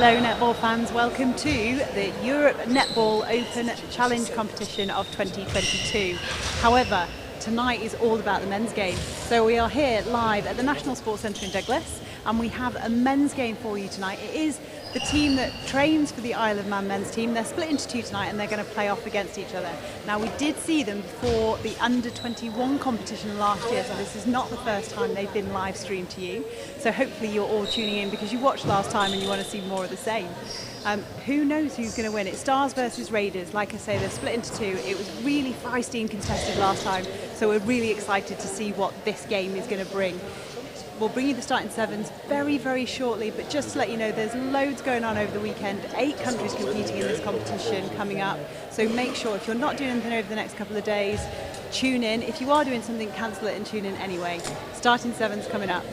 Hello netball fans, welcome to the Europe Netball Open Challenge competition of 2022. However, tonight is all about the men's game. So we are here live at the National Sports Centre in Douglas and we have a men's game for you tonight. It is the team that trains for the Isle of Man men's team. They're split into two tonight and they're going to play off against each other. Now we did see them before the under 21 competition last year, so this is not the first time they've been live streamed to you. So hopefully you're all tuning in because you watched last time and you want to see more of the same. Who knows who's going to win? It's Stars versus Raiders. Like I say, they're split into two. It was really feisty and contested last time, so we're really excited to see what this game is going to bring. We'll bring you the starting sevens very, very shortly, but just to let you know, there's loads going on over the weekend. 8 countries competing in this competition coming up, so make sure if you're not doing anything over the next couple of days, tune in. If you are doing something, cancel it and tune in anyway. Starting sevens coming up.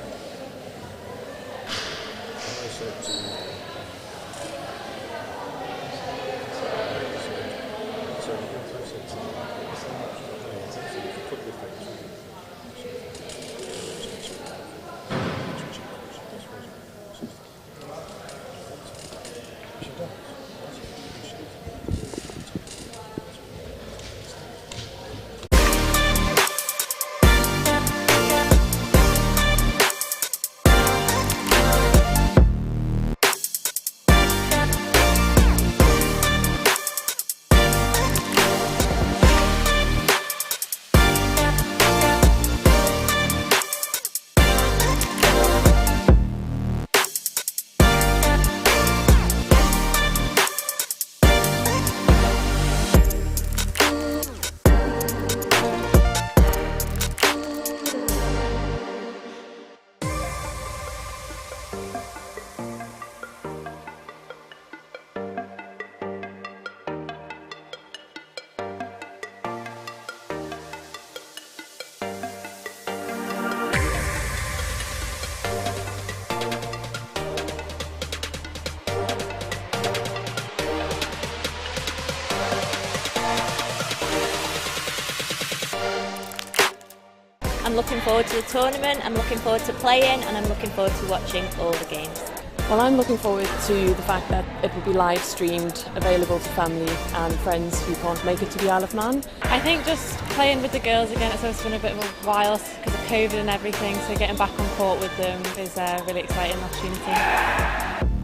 I'm looking forward to the tournament, I'm looking forward to playing, and I'm looking forward to watching all the games. Well, I'm looking forward to the fact that it will be live streamed, available to family and friends who can't make it to the Isle of Man. I think just playing with the girls again, it's been a bit of a while because of COVID and everything, so getting back on court with them is a really exciting opportunity.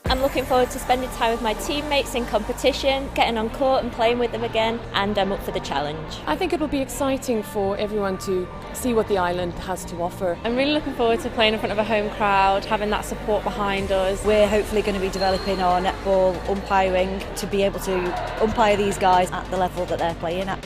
I'm looking forward to spending time with my teammates in competition, getting on court and playing with them again, and I'm up for the challenge. I think it will be exciting for everyone to see what the island has to offer. I'm really looking forward to playing in front of a home crowd, having that support behind us. We're hopefully going to be developing our netball umpiring to be able to umpire these guys at the level that they're playing at.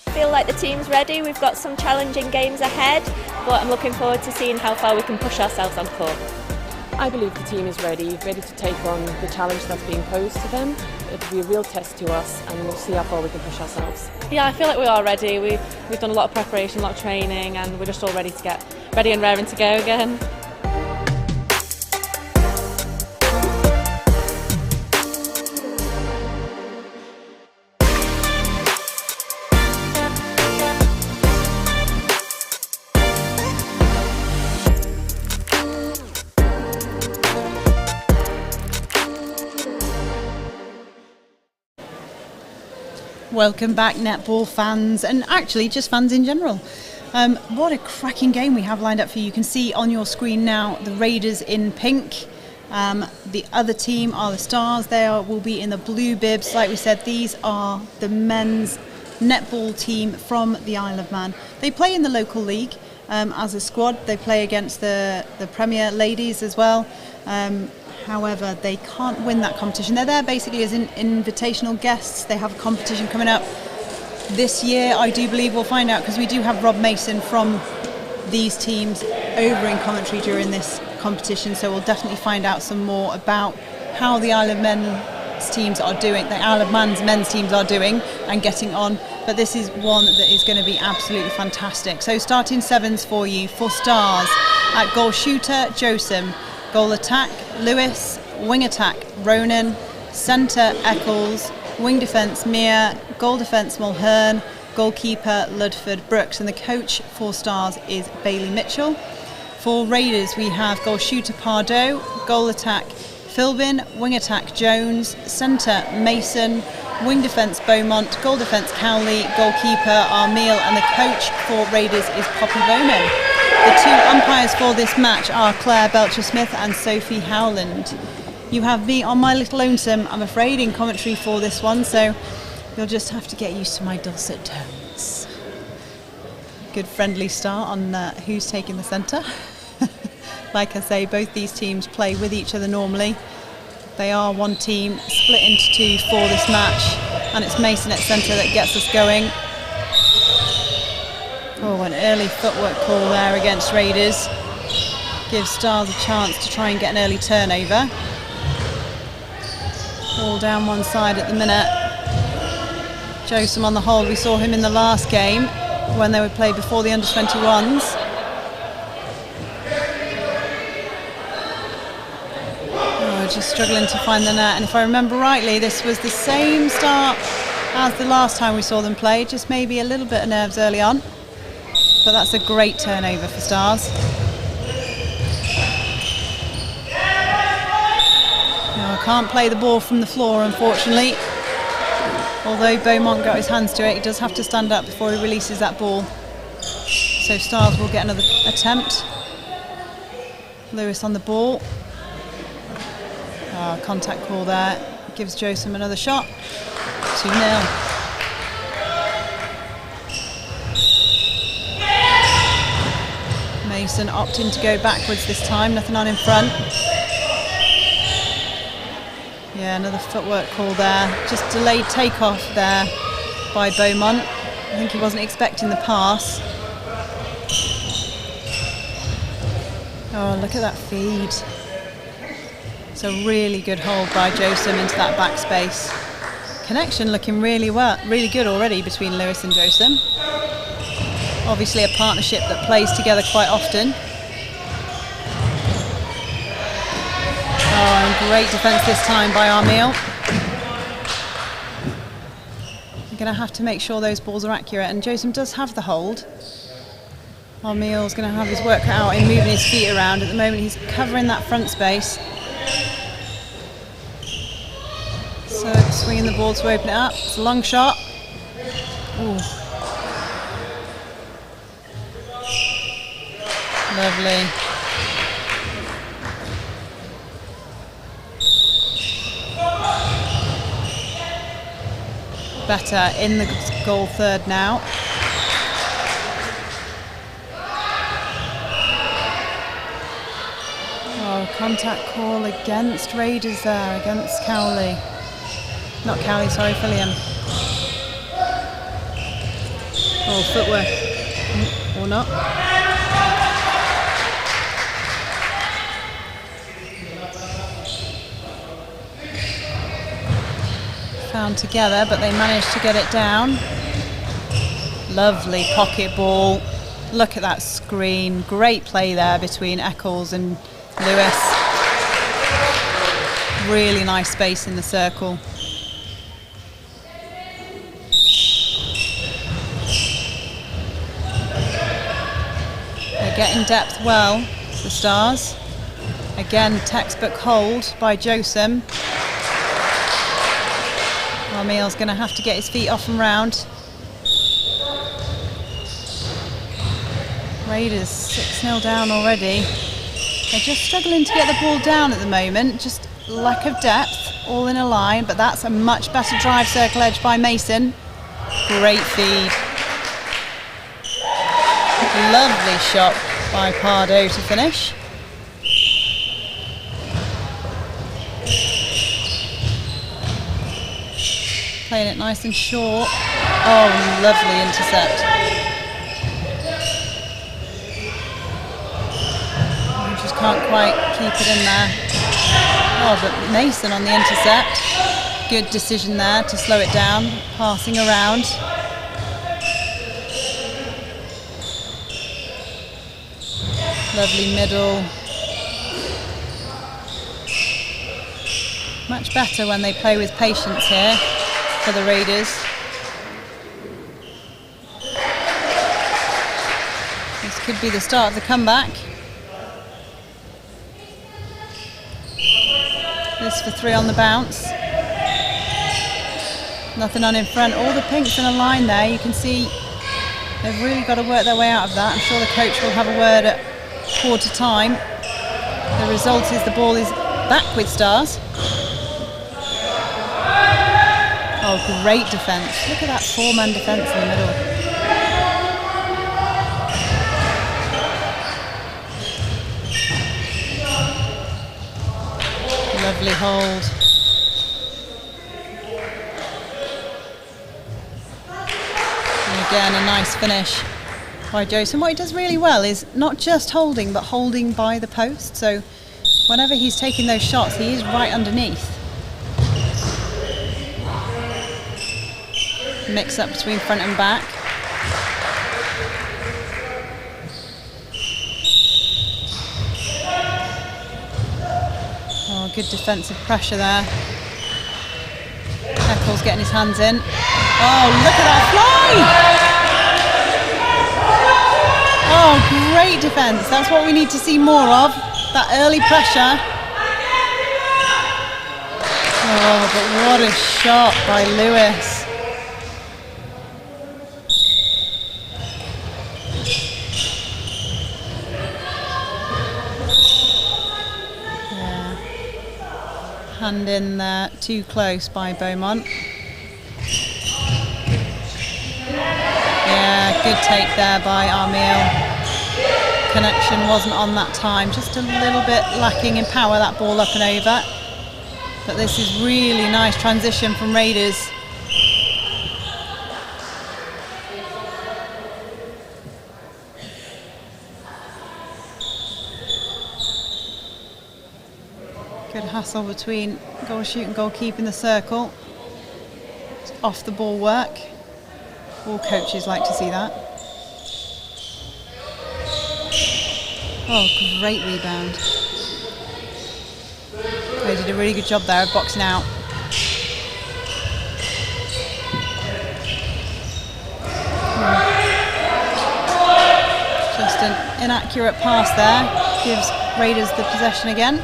I feel like the team's ready, we've got some challenging games ahead, but I'm looking forward to seeing how far we can push ourselves on court. I believe the team is ready to take on the challenge that's being posed to them. It will be a real test to us and we'll see how far we can push ourselves. Yeah, I feel like we are ready. We've done a lot of preparation, a lot of training, and we're just all ready to get ready and raring to go again. Welcome back netball fans and actually just fans in general. What a cracking game we have lined up for you. You can see on your screen now the Raiders in pink. The other team are the Stars. They will be in the blue bibs. Like we said, these are the men's netball team from the Isle of Man. They play in the local league as a squad. They play against the Premier ladies as well. However, they can't win that competition. They're there basically as invitational guests. They have a competition coming up this year, I do believe we'll find out, because we do have Rob Mason from these teams over in commentary during this competition, so we'll definitely find out some more about how the Isle of Man's teams are doing, the Isle of Man's men's teams are doing and getting on. But this is one that is going to be absolutely fantastic. So starting sevens for you. For Stars, at goal shooter, Josem. Goal attack, Lewis. Wing attack, Ronan. Centre, Eccles. Wing defence, Mia. Goal defence, Mulhern. Goalkeeper, Ludford Brooks. And the coach for Stars is Bailey Mitchell. For Raiders, we have goal shooter, Pardo. Goal attack, Philbin. Wing attack, Jones. Centre, Mason. Wing defence, Beaumont. Goal defence, Cowley. Goalkeeper, Armeal. And the coach for Raiders is Poppy Bowman. The two umpires for this match are Claire Belcher-Smith and Sophie Howland. You have me on my little lonesome, I'm afraid, in commentary for this one, so you'll just have to get used to my dulcet tones. Good friendly start on who's taking the centre. Like I say, both these teams play with each other normally. They are one team, split into two for this match, and it's Mason at centre that gets us going. Oh, an early footwork call there against Raiders. Gives Stars a chance to try and get an early turnover. All down one side at the minute. Josem on the hold. We saw him in the last game when they would play before the under-21s. Just struggling to find the net, and if I remember rightly, this was the same start as the last time we saw them play, just maybe a little bit of nerves early on, but that's a great turnover for Stars. Now, I can't play the ball from the floor, unfortunately, although Beaumont got his hands to it. He does have to stand up before he releases that ball, so Stars will get another attempt. Lewis on the ball. Contact call there, gives Josem another shot. 2-0. Mason opting to go backwards this time, nothing on in front. Yeah, another footwork call there. Just delayed takeoff there by Beaumont. I think he wasn't expecting the pass. Oh, look at that feed. It's a really good hold by Josem into that back space. Connection looking really good already between Lewis and Josem. Obviously a partnership that plays together quite often. Oh, and great defence this time by Armeal. You're going to have to make sure those balls are accurate, and Josem does have the hold. Armeal's going to have his work cut out in moving his feet around. At the moment he's covering that front space. So swinging the ball to open it up. It's a long shot. Ooh. Lovely. Better in the goal third now. Oh, contact call against Raiders there, against Cowley. Not Cowley, sorry, Fillion. Oh, footwork. Or not. Found together, but they managed to get it down. Lovely pocket ball. Look at that screen. Great play there between Eccles and Lewis. Really nice space in the circle. Getting depth well, the Stars. Again, textbook hold by Josem. Armeal's going to have to get his feet off and round. Raiders 6-0 down already. They're just struggling to get the ball down at the moment. Just lack of depth, all in a line, but that's a much better drive circle edge by Mason. Great feed. Lovely shot by Pardo to finish. Playing it nice and short. Oh, lovely intercept. Just can't quite keep it in there. Oh, but Mason on the intercept. Good decision there to slow it down, passing around. Lovely middle. Much better when they play with patience here for the Raiders. This could be the start of the comeback. This for 3 on the bounce. Nothing on in front. All the pinks in a line there. You can see they've really got to work their way out of that. I'm sure the coach will have a word at quarter time. The result is the ball is back with Stars. Oh, great defence. Look at that 4-man defence in the middle. Lovely hold. And again, a nice finish by Joseph. And what he does really well is not just holding, but holding by the post. So whenever he's taking those shots, he is right underneath. Mix up between front and back. Oh, good defensive pressure there. Eccles getting his hands in. Oh, look at that fly! Oh, great defence. That's what we need to see more of. That early pressure. Oh, but what a shot by Lewis. Hand in there, too close by Beaumont. Yeah, good take there by Armiel. Connection wasn't on that time, just a little bit lacking in power, that ball up and over. But this is really nice transition from Raiders. Good hustle between goal shoot and goalkeeper in the circle. It's off the ball work. All coaches like to see that. Oh, great rebound. They did a really good job there of boxing out. Just an inaccurate pass there. Gives Raiders the possession again.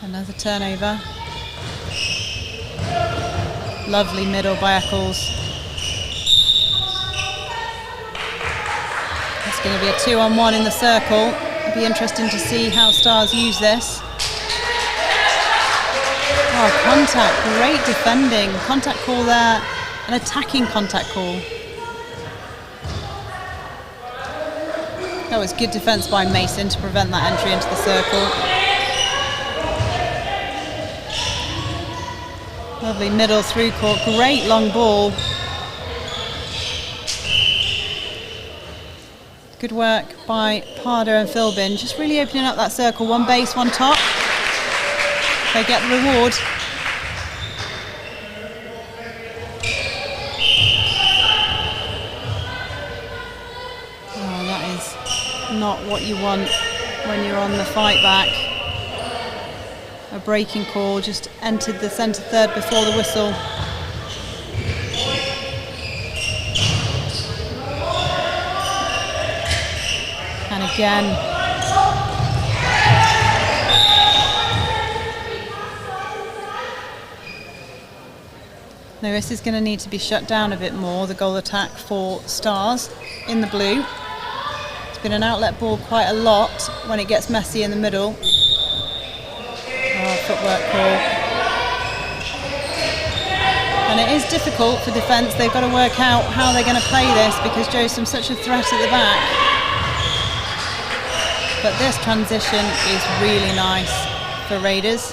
Another turnover. Lovely middle by Eccles. It's going to be a 2-on-1 in the circle. It'll be interesting to see how Stars use this. Oh, contact, great defending. Contact call there, an attacking contact call. That was good defence by Mason to prevent that entry into the circle. Lovely middle through court, great long ball. Good work by Parder and Philbin, just really opening up that circle. One base, one top. They get the reward. Oh, that is not what you want when you're on the fight back. A breaking call, just entered the centre third before the whistle. And again. Lewis is going to need to be shut down a bit more, the goal attack for Stars in the blue. It's been an outlet ball quite a lot when it gets messy in the middle. Footwork call. And it is difficult for defence. They've got to work out how they're going to play this because Joseph's such a threat at the back. But this transition is really nice for Raiders.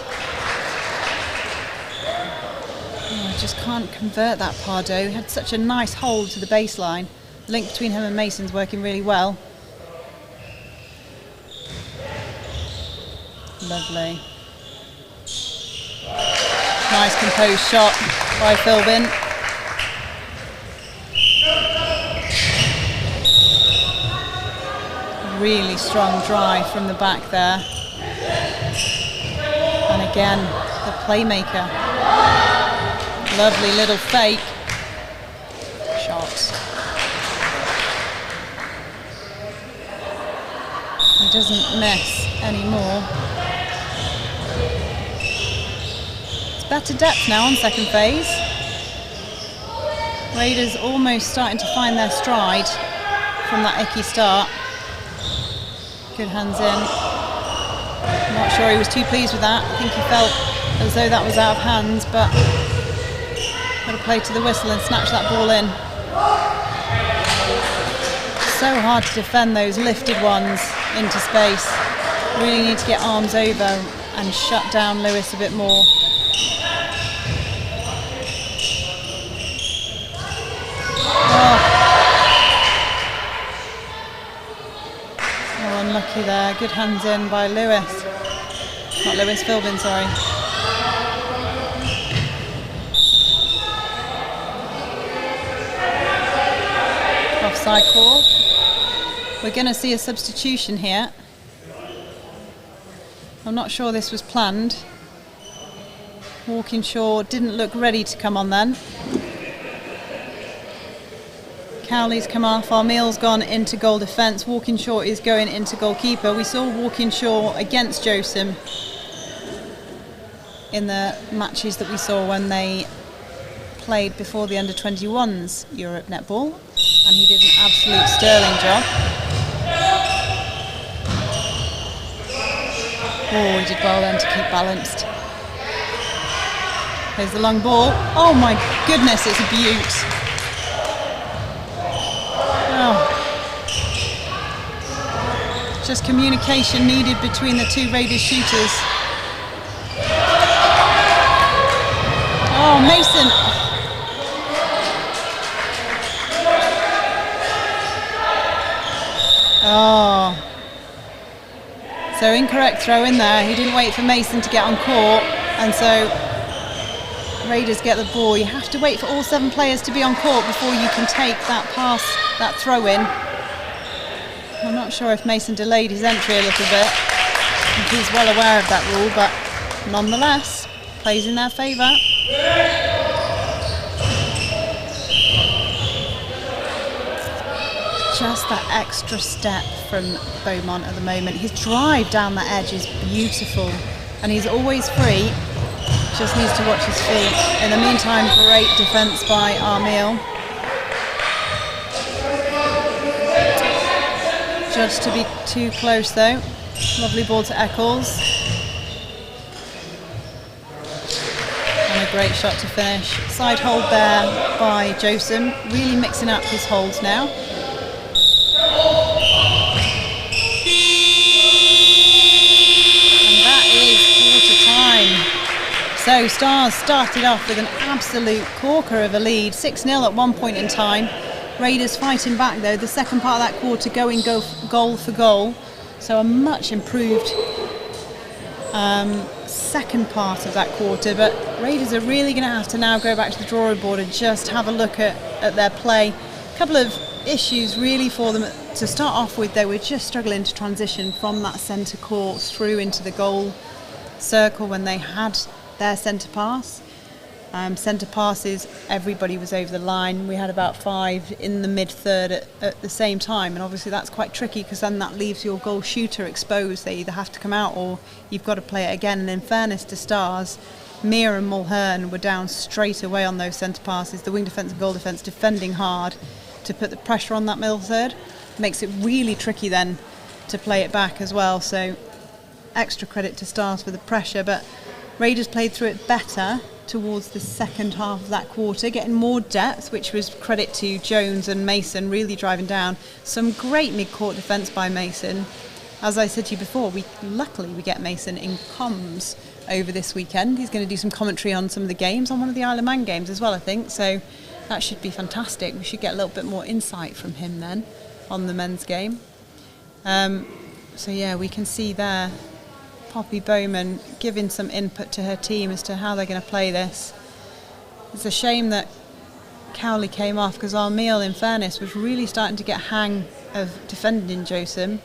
Oh, I just can't convert that Pardo. He had such a nice hold to the baseline. The link between him and Mason's working really well. Lovely. Nice composed shot by Philbin. Really strong drive from the back there. And again, the playmaker. Lovely little fake shot. He doesn't miss anymore. It's better depth now on second phase. Raiders almost starting to find their stride from that icky start. Good hands in. I'm not sure he was too pleased with that. I think he felt as though that was out of hands, but got to play to the whistle and snatch that ball in. So hard to defend those lifted ones into space. Really need to get arms over and shut down Lewis a bit more. Unlucky there. Good hands in by Lewis. Not Lewis, Philbin, sorry. Offside call. We're going to see a substitution here. I'm not sure this was planned. Walkinshaw didn't look ready to come on then. Cowley's come off, Armeel's gone into goal defence, Walkinshaw is going into goalkeeper. We saw Walkinshaw against Josem in the matches that we saw when they played before the under-21s Europe Netball, and he did an absolute sterling job. Oh, he did well then to keep balanced. Here's the long ball. Oh my goodness, it's a beaut. Just communication needed between the two Raiders shooters. Oh, Mason. Oh. So incorrect throw in there. He didn't wait for Mason to get on court, and so Raiders get the ball. You have to wait for all 7 players to be on court before you can take that pass, that throw in. I'm not sure if Mason delayed his entry a little bit. I think he's well aware of that rule, but nonetheless, plays in their favour. Just that extra step from Beaumont at the moment. His drive down the edge is beautiful, and he's always free. Just needs to watch his feet. In the meantime, great defence by Armeel. Judged to be too close though. Lovely ball to Eccles. And a great shot to finish. Side hold there by Josem. Really mixing up his holds now. And that is quarter time. So Stars started off with an absolute corker of a lead. 6-0 at one point in time. Raiders fighting back though, the second part of that quarter going goal for goal, so a much improved second part of that quarter, but Raiders are really going to have to now go back to the drawing board and just have a look at their play. A couple of issues really for them to start off with. They were just struggling to transition from that centre court through into the goal circle when they had their centre pass. Centre passes, everybody was over the line. We had about 5 in the mid-third at the same time, and obviously that's quite tricky because then that leaves your goal shooter exposed. They either have to come out or you've got to play it again. And in fairness to Stars, Mia and Mulhern were down straight away on those centre passes. The wing defence and goal defence defending hard to put the pressure on that middle third. Makes it really tricky then to play it back as well. So extra credit to Stars for the pressure, but Raiders played through it better towards the second half of that quarter, getting more depth, which was credit to Jones and Mason really driving down. Some great mid-court defence by Mason, as I said to you before, luckily we get Mason in comms over this weekend. He's going to do some commentary on some of the games, on one of the Isle of Man games as well, I think. So that should be fantastic. We should get a little bit more insight from him then on the men's game. So yeah, we can see there Poppy Bowman giving some input to her team as to how they're going to play this. It's a shame that Cowley came off, because Armeel, in fairness, was really starting to get hang of defending Josem.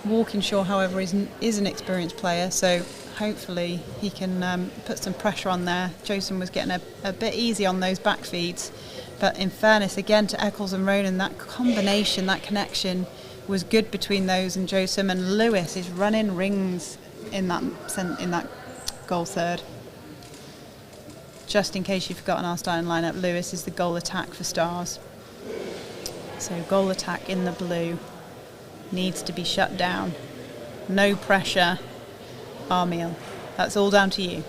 Walkinshaw, however, is an experienced player, so hopefully he can put some pressure on there. Josem was getting a bit easy on those back feeds, but in fairness, again, to Eccles and Ronan, that combination, that connection was good between those and Josem, and Lewis is running rings in that goal third. Just in case you've forgotten our starting lineup, Lewis is the goal attack for Stars. So goal attack in the blue needs to be shut down. No pressure, Armeel. That's all down to you.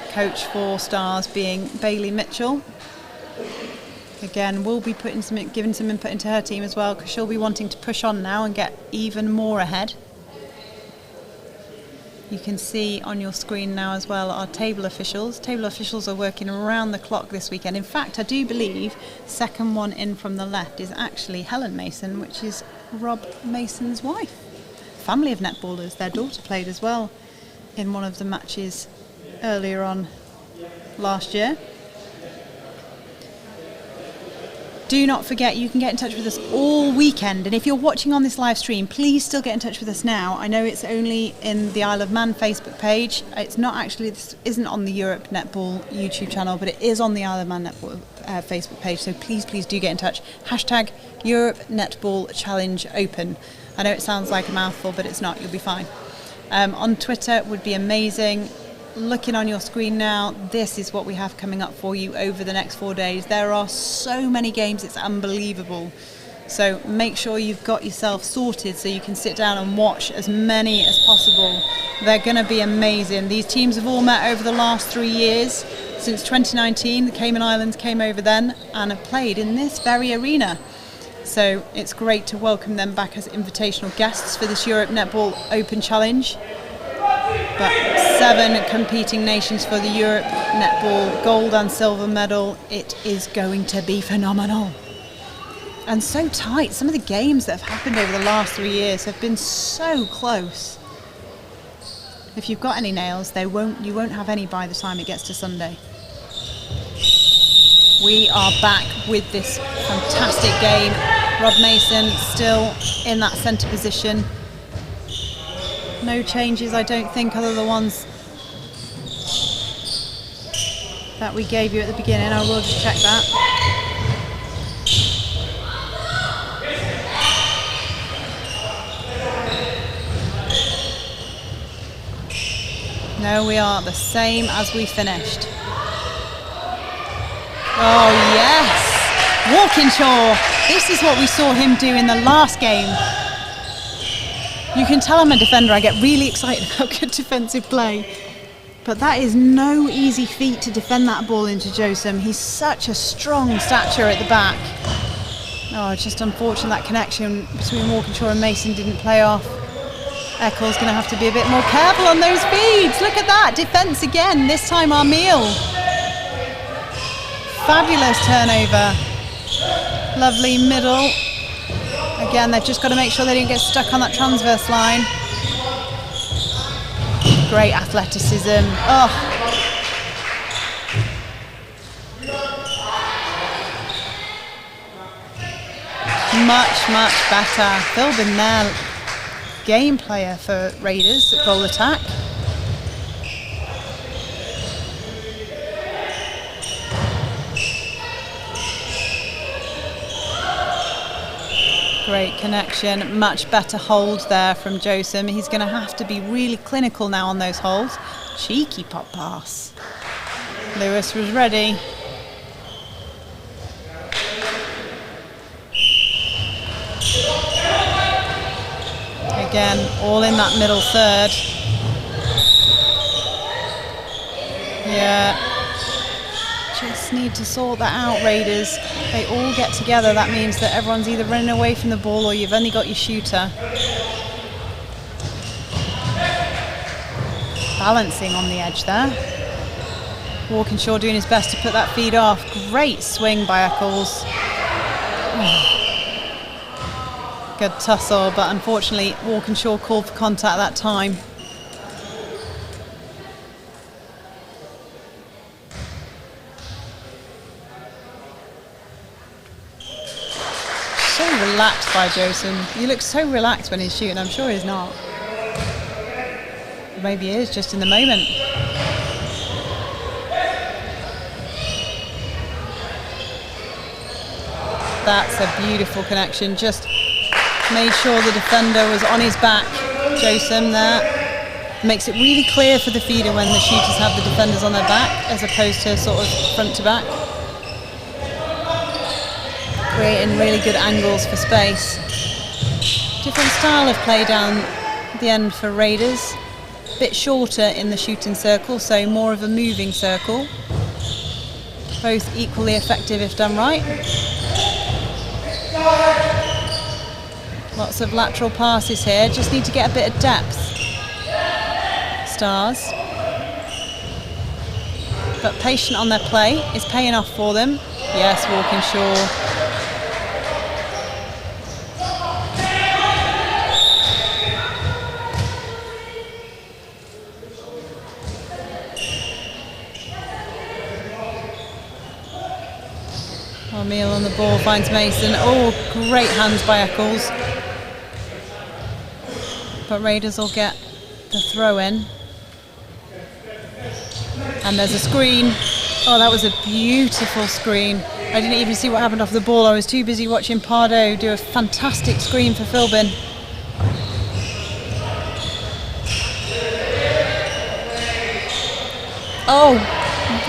Coach for Stars being Bailey Mitchell. Again, we'll be giving some input into her team as well, because she'll be wanting to push on now and get even more ahead. You can see on your screen now as well our table officials. Table officials are working around the clock this weekend. In fact, I do believe the second one in from the left is actually Helen Mason, which is Rob Mason's wife. Family of netballers. Their daughter played as well in one of the matches earlier on last year. Do not forget, you can get in touch with us all weekend, and if you're watching on this live stream, please still get in touch with us now. I know it's only in the Isle of Man Facebook page. It's not actually, this isn't on the Europe Netball YouTube channel, but it is on the Isle of Man Netball Facebook page, so please do get in touch. Hashtag Europe Netball Challenge Open. I know it sounds like a mouthful, but it's not, you'll be fine. On Twitter would be amazing. Looking on your screen now, this is what we have coming up for you over the next 4 days. There are so many games, it's unbelievable. So make sure you've got yourself sorted so you can sit down and watch as many as possible. They're going to be amazing. These teams have all met over the last 3 years. Since 2019, the Cayman Islands came over then and have played in this very arena. So it's great to welcome them back as invitational guests for this Europe Netball Open Challenge. But 7 competing nations for the Europe Netball gold and silver medal. It is going to be phenomenal. And so tight. Some of the games that have happened over the last 3 years have been so close. If you've got any nails, you won't have any by the time it gets to Sunday. We are back with this fantastic game. Rob Mason still in that centre position. No changes, I don't think, other than the ones that we gave you at the beginning. I will just check that. No, we are the same as we finished. Oh yes! Walkinshaw! This is what we saw him do in the last game. You can tell I'm a defender, I get really excited about good defensive play. But that is no easy feat to defend that ball into Josem. He's such a strong stature at the back. Oh, it's just unfortunate that connection between Walkinshaw and Mason didn't play off. Eccles going to have to be a bit more careful on those feeds. Look at that, defence again, this time Armeel. Fabulous turnover. Lovely middle. Again, they've just got to make sure they don't get stuck on that transverse line. Great athleticism. Oh. Much better. Phil Binnell, game player for Raiders at goal attack. Great connection, much better hold there from Josem. He's going to have to be really clinical now on those holds. Cheeky pop pass. Lewis was ready. Again, all in that middle third. Yeah. Just just need to sort that out, Raiders. They all get together. That means that everyone's either running away from the ball or you've only got your shooter. Balancing on the edge there. Walkinshaw doing his best to put that feed off. Great swing by Eccles. Good tussle, but unfortunately Walkinshaw called for contact that time. So relaxed by Joseph. He looks so relaxed when he's shooting. I'm sure he's not. Maybe he is just in the moment. That's a beautiful connection. Just made sure the defender was on his back. Joseph there. Makes it really clear for the feeder when the shooters have the defenders on their back as opposed to sort of front to back. Creating really good angles for space. Different style of play down the end for Raiders. Bit shorter in the shooting circle, so more of a moving circle. Both equally effective if done right. Lots of lateral passes here, just need to get a bit of depth. Stars. But patient on their play is paying off for them. Yes, Walkinshaw. O'Meal on the ball, finds Mason. Oh, great hands by Eccles. But Raiders will get the throw in. And there's a screen. Oh, that was a beautiful screen. I didn't even see what happened off the ball. I was too busy watching Pardo do a fantastic screen for Philbin. Oh,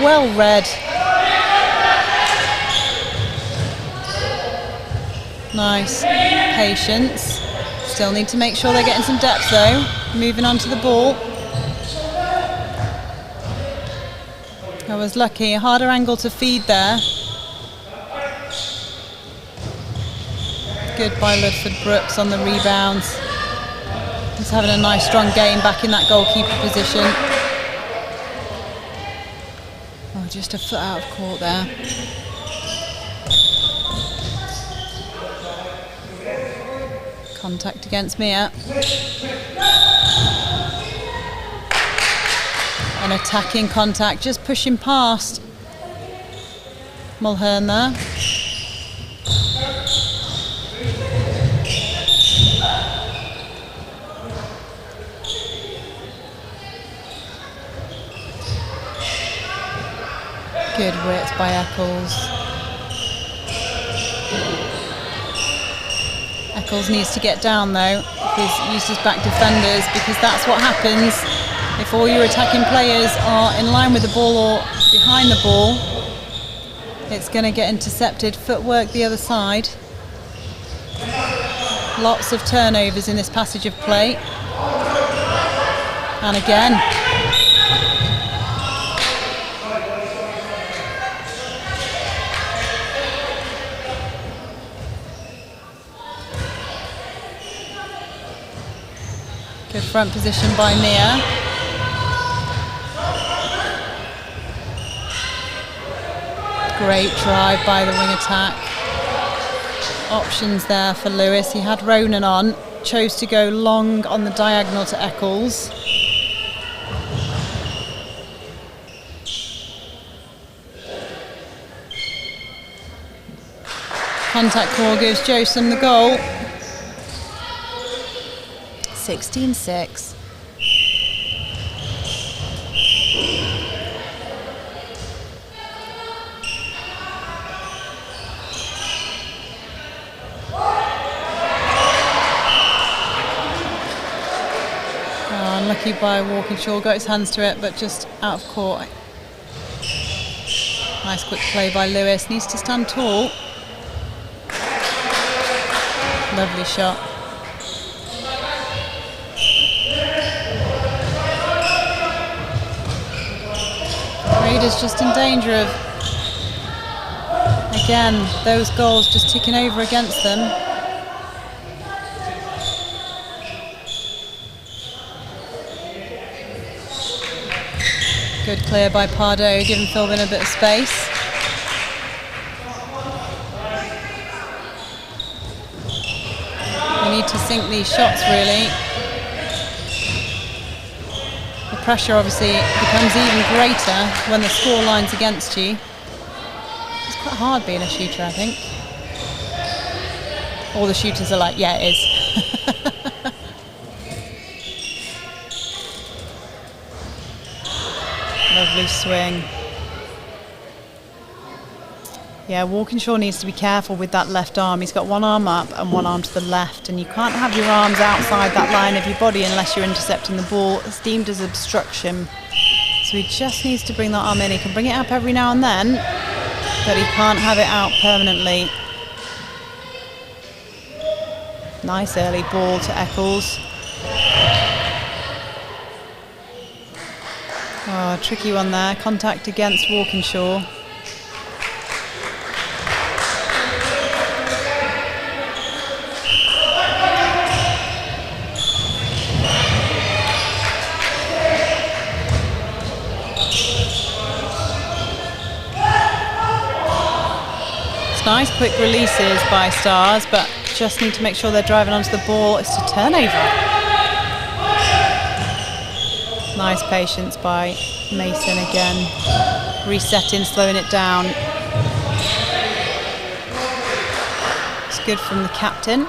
well read. Nice. Patience. Still need to make sure they're getting some depth though. Moving on to the ball. I was lucky. A harder angle to feed there. Good by Ludford Brooks on the rebounds. He's having a nice strong game back in that goalkeeper position. Oh, just a foot out of court there. Contact against Mia. An attacking contact, just pushing past Mulhern there. Good width by Eccles. Eccles needs to get down though, he's used his back defenders, because that's what happens if all your attacking players are in line with the ball or behind the ball. It's going to get intercepted. Footwork the other side. Lots of turnovers in this passage of play. And again. Good front position by Mia. Great drive by the wing attack. Options there for Lewis. He had Ronan on, chose to go long on the diagonal to Eccles. Contact call gives Joseph the goal. 16-6. Unlucky by Walkinshaw, got his hands to it, but just out of court. Nice quick play by Lewis, needs to stand tall. Lovely shot. Raiders just in danger of Again, those goals just ticking over against them. Good clear by Pardo, giving Philbin a bit of space. We need to sink these shots, really. The pressure obviously becomes even greater when the score line's against you. It's quite hard being a shooter, I think. All the shooters are like, yeah, it is. Lovely swing. Yeah, Walkinshaw needs to be careful with that left arm. He's got one arm up and one arm to the left, and you can't have your arms outside that line of your body unless you're intercepting the ball. It's deemed as obstruction. So he just needs to bring that arm in. He can bring it up every now and then, but he can't have it out permanently. Nice early ball to Eccles. Oh, tricky one there. Contact against Walkinshaw. It's nice quick releases by Stars, but just need to make sure they're driving onto the ball. It's a turnover. Nice patience by Mason again. Resetting, slowing it down. It's good from the captain.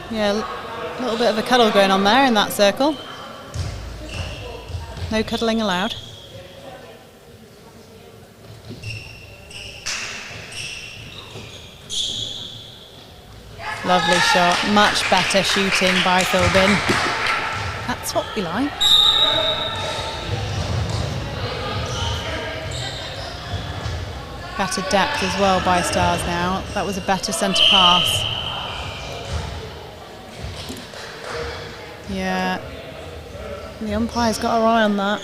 Yeah, a little bit of a cuddle going on there in that circle. No cuddling allowed. Lovely shot, much better shooting by Philbin. That's what we like. Better depth as well by Stars now. That was a better centre pass. Yeah, the umpire's got her eye on that.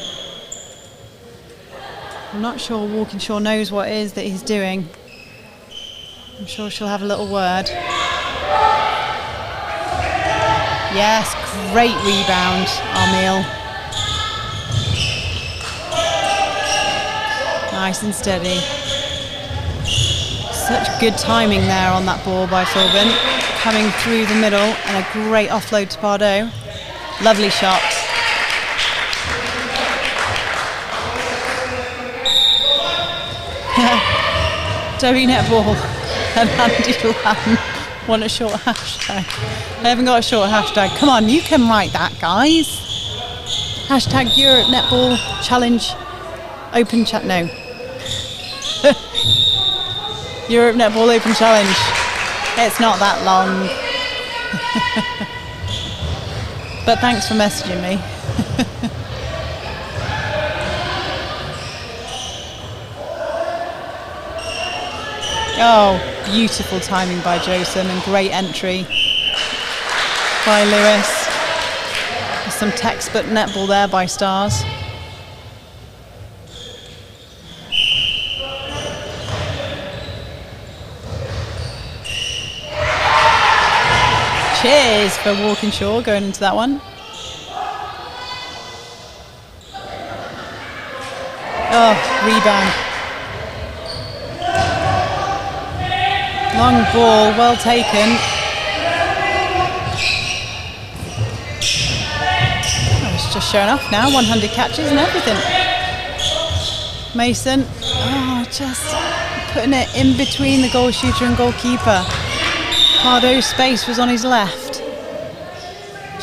I'm not sure Walkinshaw knows what it is that he's doing. I'm sure she'll have a little word. Yes, great rebound, Armil. Nice and steady. Such good timing there on that ball by Philbin. Coming through the middle and a great offload to Pardo. Lovely shot. Debbie Netball and Andy Lamb want a short hashtag. I haven't got a short hashtag. Come on, you can write that, guys. Hashtag Europe Netball Challenge Open Chat. No. Europe Netball Open Challenge. It's not that long. But thanks for messaging me. Oh, beautiful timing by Joseph and great entry by Lewis. There's some textbook netball there by Stars. Cheers for Walkinshaw going into that one. Oh, rebound. Long ball, well taken. Oh, it's just showing off now, 100 catches and everything. Mason, oh, just putting it in between the goal shooter and goalkeeper. Pardo's space was on his left.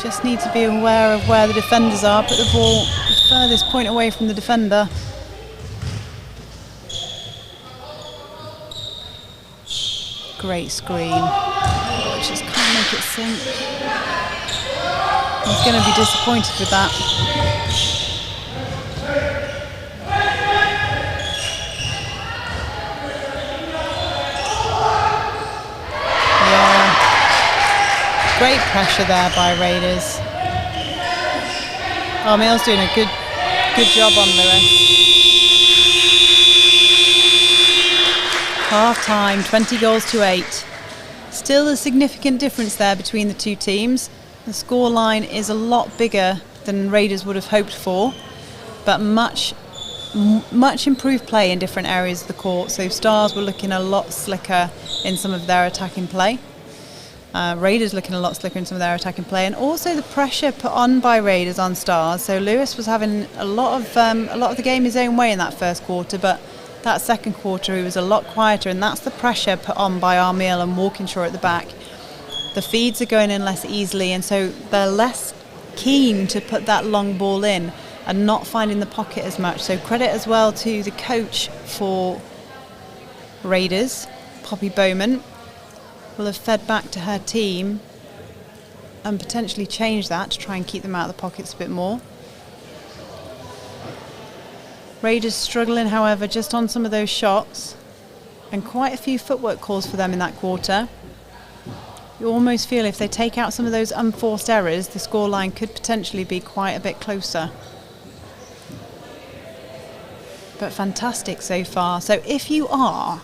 Just need to be aware of where the defenders are. Put the ball the furthest point away from the defender. Great screen. Oh, just can't make it sink. He's going to be disappointed with that. Yeah. Great pressure there by Raiders. Oh, Mills doing a Good job on Lewis. Half time, 20 goals to 8. Still a significant difference there between the two teams. The scoreline is a lot bigger than Raiders would have hoped for, but much improved play in different areas of the court. So Stars were looking a lot slicker in some of their attacking play. Raiders looking a lot slicker in some of their attacking play, and also the pressure put on by Raiders on Stars. So Lewis was having a lot of the game his own way in that first quarter, but that second quarter he was a lot quieter, and that's the pressure put on by Armiel and Walkinshaw at the back. The feeds are going in less easily, and so they're less keen to put that long ball in and not finding the pocket as much. So credit as well to the coach for Raiders, Poppy Bowman, will have fed back to her team and potentially change that to try and keep them out of the pockets a bit more. Raiders struggling, however, just on some of those shots, and quite a few footwork calls for them in that quarter. You almost feel if they take out some of those unforced errors, the scoreline could potentially be quite a bit closer. But fantastic so far. So if you are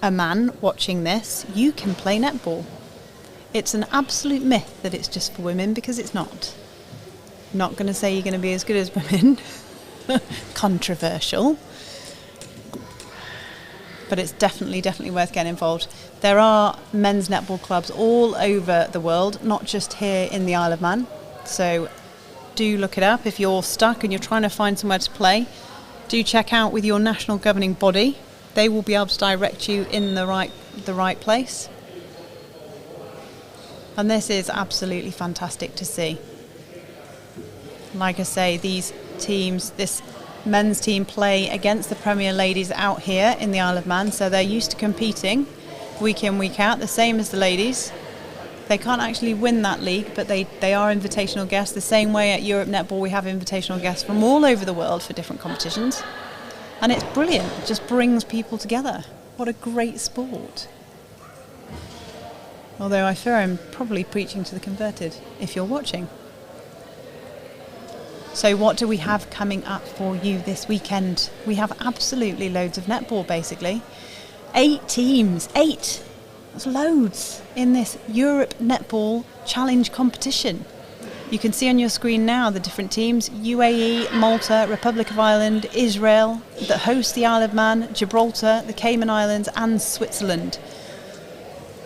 a man watching this, you can play netball. It's an absolute myth that it's just for women, because it's not. Not going to say you're going to be as good as women. Controversial. But it's definitely worth getting involved. There are men's netball clubs all over the world, not just here in the Isle of Man. So do look it up. If you're stuck and you're trying to find somewhere to play, do check out with your national governing body. They will be able to direct you in the right place. And this is absolutely fantastic to see. Like I say, these teams, this men's team play against the Premier Ladies out here in the Isle of Man, so they're used to competing week in, week out, the same as the ladies. They can't actually win that league, but they are invitational guests. The same way at Europe Netball we have invitational guests from all over the world for different competitions. And it's brilliant, it just brings people together. What a great sport. Although I fear I'm probably preaching to the converted if you're watching. So what do we have coming up for you this weekend? We have absolutely loads of netball, basically. 8 teams, 8! That's loads in this Europe Netball Challenge competition. You can see on your screen now the different teams: UAE, Malta, Republic of Ireland, Israel, that host the Isle of Man, Gibraltar, the Cayman Islands and Switzerland.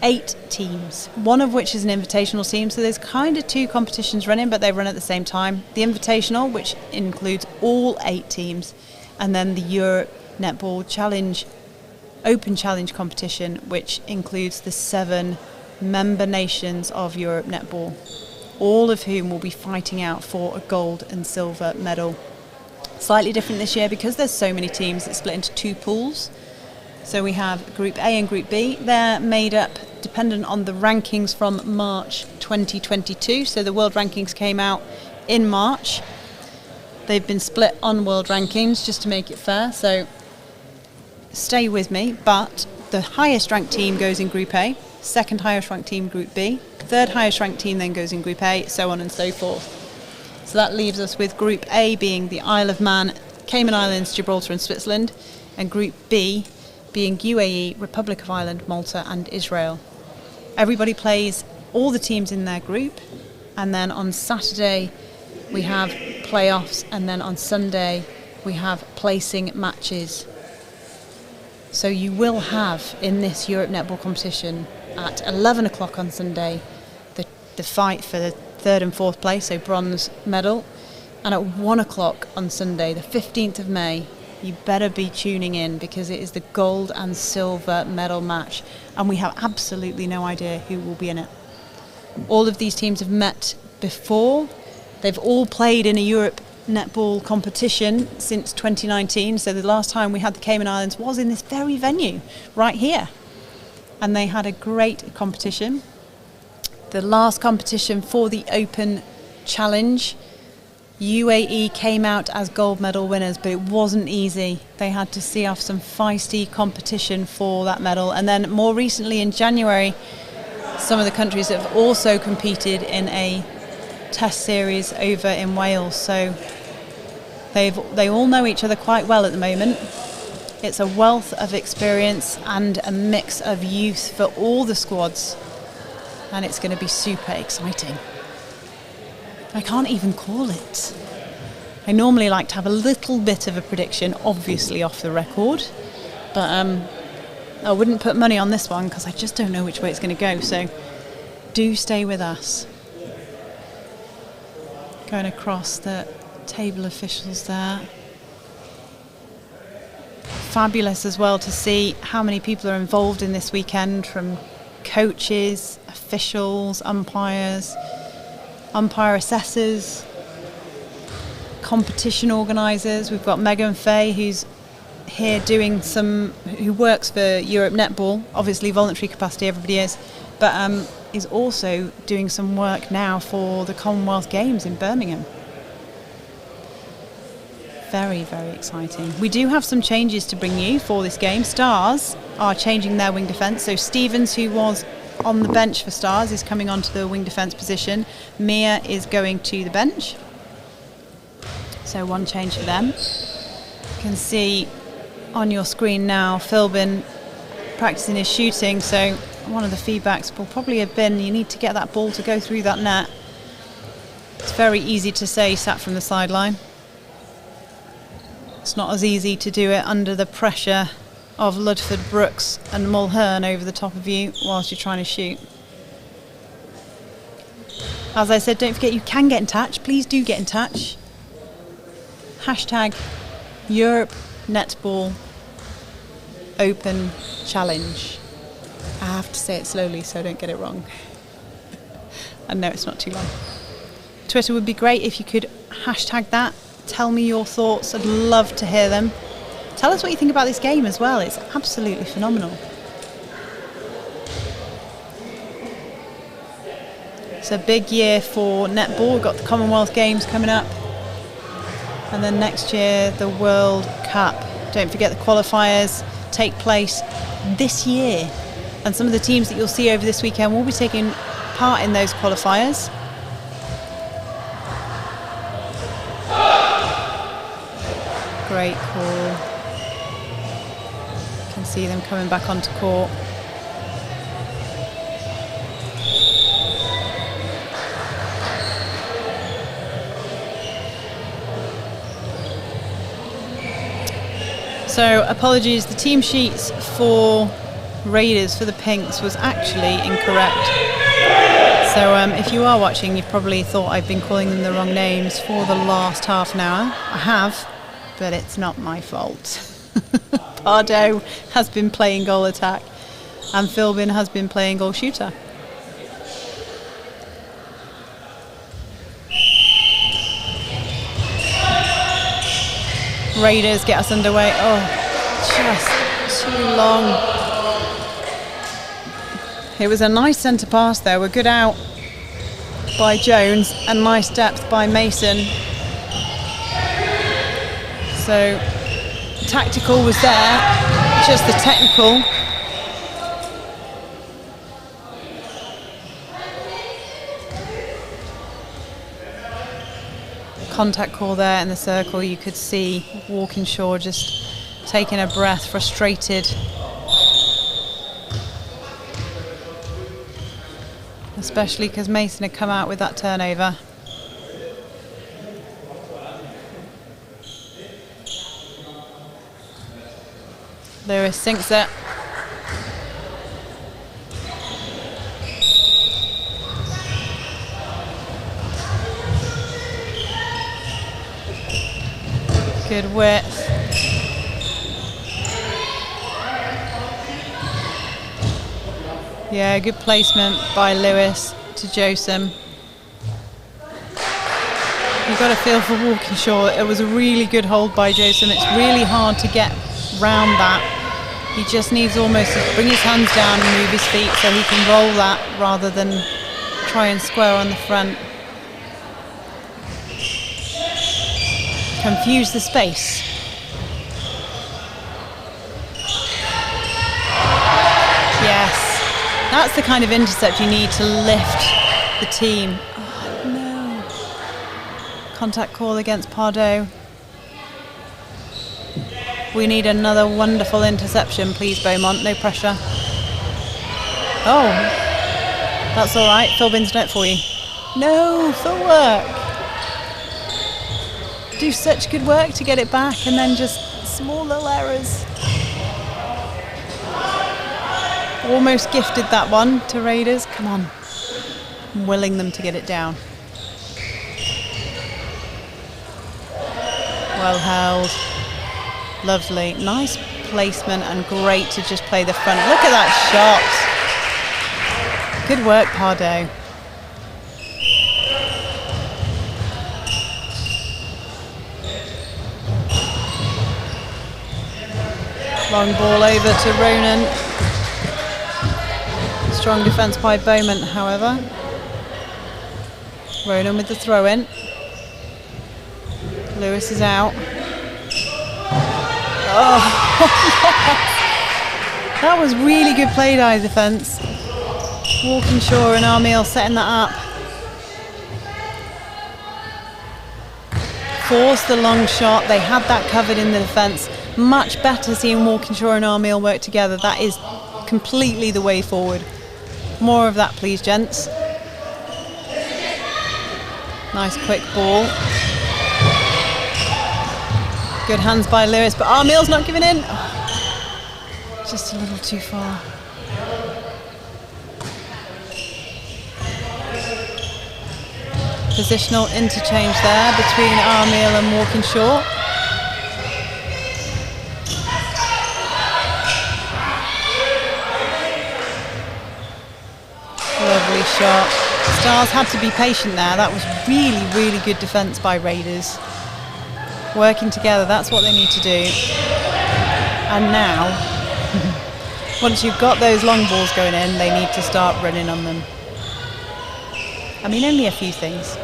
8 teams, one of which is an invitational team, so there's kind of 2 competitions running, but they run at the same time. The invitational, which includes all 8 teams, and then the Europe Netball Challenge Open Challenge competition, which includes the 7 member nations of Europe Netball, all of whom will be fighting out for a gold and silver medal. Slightly different this year because there's so many teams. It's split into 2 pools. So we have Group A and Group B. They're made up dependent on the rankings from March 2022. So the world rankings came out in March. They've been split on world rankings just to make it fair. So stay with me. But the highest ranked team goes in Group A, second highest ranked team Group B, third highest ranked team then goes in Group A, so on and so forth. So that leaves us with Group A being the Isle of Man, Cayman Islands, Gibraltar and Switzerland, and Group B being UAE, Republic of Ireland, Malta and Israel. Everybody plays all the teams in their group, and then on Saturday we have playoffs, and then on Sunday we have placing matches. So you will have in this Europe Netball competition at 11 o'clock on Sunday the fight for the 3rd and 4th place, so bronze medal, and at 1 o'clock on Sunday the 15th of May you better be tuning in, because it is the gold and silver medal match, and we have absolutely no idea who will be in it. All of these teams have met before. They've all played in a Europe Netball competition since 2019, so the last time we had the Cayman Islands was in this very venue right here, and they had a great competition. The last competition for the Open Challenge, UAE came out as gold medal winners, but it wasn't easy. They had to see off some feisty competition for that medal. And then more recently in January, some of the countries have also competed in a test series over in Wales. So They all know each other quite well at the moment. It's a wealth of experience and a mix of youth for all the squads, and it's going to be super exciting. I can't even call it. I normally like to have a little bit of a prediction, obviously off the record, but I wouldn't put money on this one because I just don't know which way it's going to go, so do stay with us. Going across the table officials there. Fabulous as well to see how many people are involved in this weekend, from coaches, officials, umpires, umpire assessors, competition organisers. We've got Megan Fay, who's here who works for Europe Netball, obviously voluntary capacity, everybody is, but is also doing some work now for the Commonwealth Games in Birmingham. Very, very exciting. We do have some changes to bring you for this game. Stars are changing their wing defence. So Stevens, who was on the bench for Stars, is coming onto the wing defence position. Mia is going to the bench. So one change for them. You can see on your screen now Philbin practicing his shooting. So one of the feedbacks will probably have been you need to get that ball to go through that net. It's very easy to say sat from the sideline. It's not as easy to do it under the pressure of Ludford, Brooks and Mulhern over the top of you whilst you're trying to shoot. As I said, don't forget you can get in touch. Please do get in touch. Hashtag Europe Netball Open Challenge. I have to say it slowly so I don't get it wrong. I know it's not too long. Twitter would be great if you could hashtag that. Tell me your thoughts. I'd love to hear them. Tell us what you think about this game as well. It's absolutely phenomenal. It's a big year for netball. We've got the Commonwealth Games coming up. And then next year, the World Cup. Don't forget the qualifiers take place this year. And some of the teams that you'll see over this weekend will be taking part in those qualifiers. Great call. You can see them coming back onto court. So apologies, the team sheets for Raiders for the Pinks was actually incorrect. So if you are watching, you've probably thought I've been calling them the wrong names for the last half an hour. I have. But it's not my fault. Pardo has been playing goal attack and Philbin has been playing goal shooter. Raiders get us underway. Oh, just too long. It was a nice centre pass there. We're good out by Jones and nice depth by Mason. So tactical was there, just the technical. Contact call there in the circle. You could see Walkinshaw just taking a breath, frustrated. Especially because Mason had come out with that turnover. Lewis sinks it. Good width. Yeah, good placement by Lewis to Josem. You've got to feel for Walkinshaw. It was a really good hold by Josem. It's really hard to get round that. He just needs almost to bring his hands down and move his feet so he can roll that rather than try and square on the front. Confuse the space. Yes, that's the kind of intercept you need to lift the team. Oh, no. Contact call against Pardo. We need another wonderful interception, please, Beaumont. No pressure. Oh, that's all right. Philbin's done it for you. No, footwork. Do such good work to get it back, and then just small little errors. Almost gifted that one to Raiders. Come on. I'm willing them to get it down. Well held. Lovely. Nice placement and great to just play the front. Look at that shot. Good work, Pardo. Long ball over to Ronan. Strong defence by Beaumont, however. Ronan with the throw in. Lewis is out. Oh, yes. That was really good play by defence. Walkinshaw and Armiel setting that up. Forced the long shot. They had that covered in the defence. Much better seeing Walkinshaw and Armiel work together. That is completely the way forward. More of that, please, gents. Nice quick ball. Good hands by Lewis, but Armiel's not giving in. Oh, just a little too far. Positional interchange there between Armiel and Walkinshaw. Lovely shot. Stars had to be patient there. That was really, really good defence by Raiders. Working together, that's what they need to do. And now, once you've got those long balls going in, they need to start running on them. I mean, only a few things.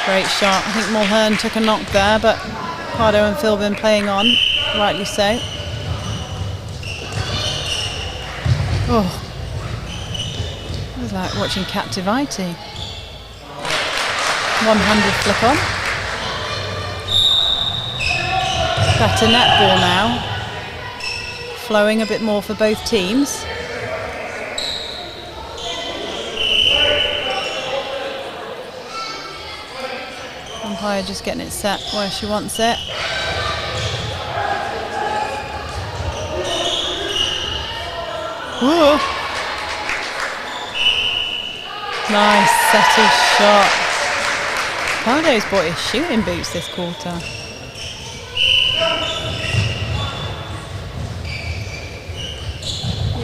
Great shot. I think Mulhern took a knock there, but Pardo and Philbin playing on, rightly so. Oh, it was like watching Captivity. One-handed flick on. Better netball now. Flowing a bit more for both teams. Umpire just getting it set where she wants it. Whoa. Nice settled shot. Pardo's bought his shooting boots this quarter.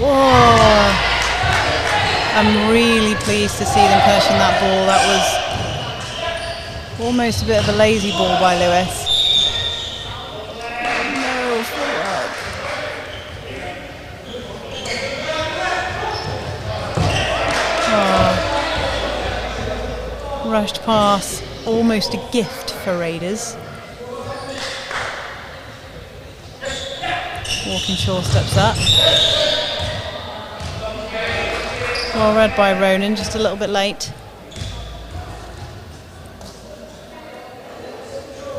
Whoa. I'm really pleased to see them pushing that ball. That was almost a bit of a lazy ball by Lewis. No footwork. Oh. Rushed pass. Almost a gift for Raiders. Walkinshaw steps up. Well read by Ronan, just a little bit late.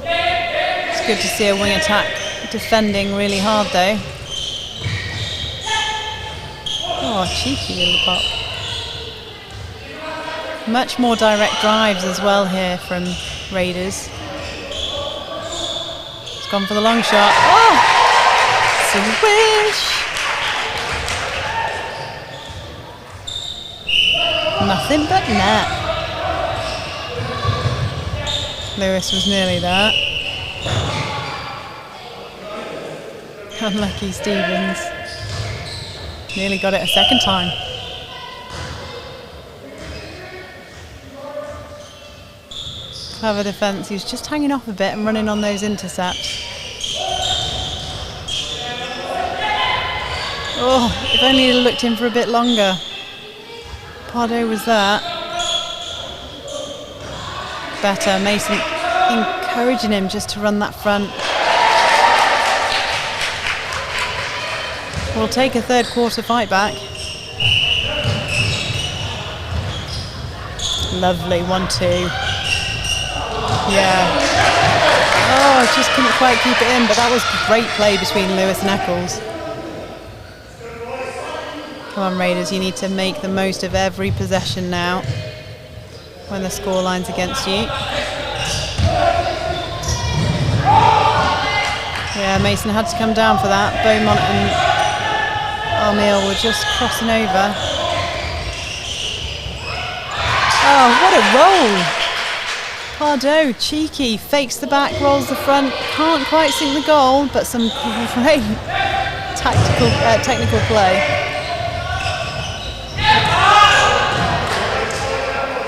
It's good to see a wing attack defending really hard though. Oh, cheeky little pop. Much more direct drives as well here from Raiders. It's gone for the long shot. Oh! Swish! Nothing but net. Lewis was nearly there. Unlucky Stevens. Nearly got it a second time. Clever defence. He was just hanging off a bit and running on those intercepts. Oh, if only he'd looked in for a bit longer. Pardo was there. Better. Mason encouraging him just to run that front. We'll take a third quarter fight back. Lovely 1-2. Yeah. Oh, just couldn't quite keep it in, but that was great play between Lewis and Eccles. Come on, Raiders, you need to make the most of every possession now when the scoreline's against you. Yeah, Mason had to come down for that. Beaumont and Armiel were just crossing over. Oh, what a roll! Pardo, cheeky, fakes the back, rolls the front, can't quite sink the goal, but some great technical play.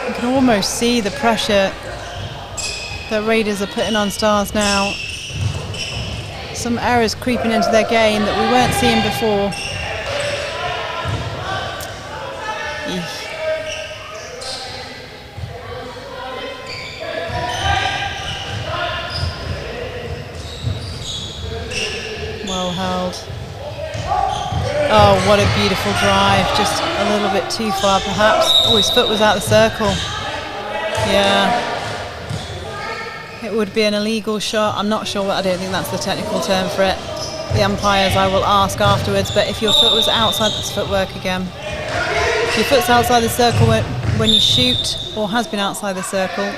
You can almost see the pressure that Raiders are putting on Stars now. Some errors creeping into their game that we weren't seeing before. Eesh. Well held. Oh, what a beautiful drive. Just a little bit too far perhaps. Oh, his foot was out of the circle. Yeah. It would be an illegal shot. I'm not sure. I don't think that's the technical term for it. The umpires I will ask afterwards, but if your foot was outside, that's footwork again. If your foot's outside the circle when you shoot, or has been outside the circle,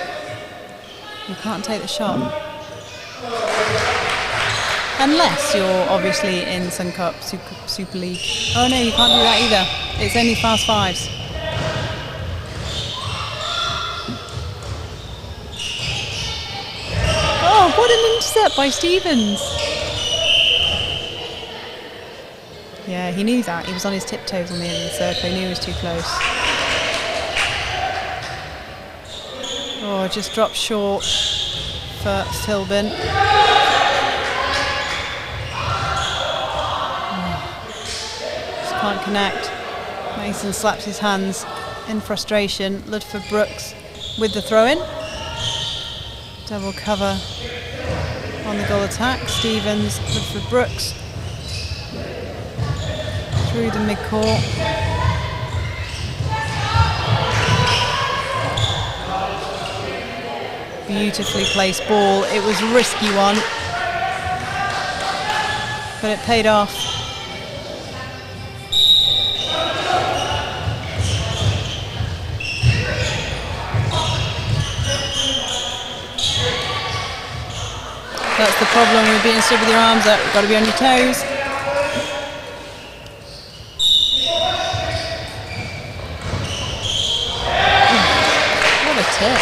you can't take the shot. Unless you're obviously in Sun Cup Super League. Oh no, you can't do that either. It's only fast fives. Oh, what an intercept by Stevens. Yeah, he knew that. He was on his tiptoes on the end of the circle. He knew he was too close. Oh, just dropped short for Philbin. Can't connect. Mason slaps his hands in frustration. Ludford Brooks with the throw-in. Double cover on the goal attack. Stevens, Ludford Brooks through the mid-court. Beautifully placed ball. It was a risky one, but it paid off. That's the problem with being stood with your arms up. You've got to be on your toes. What a tip.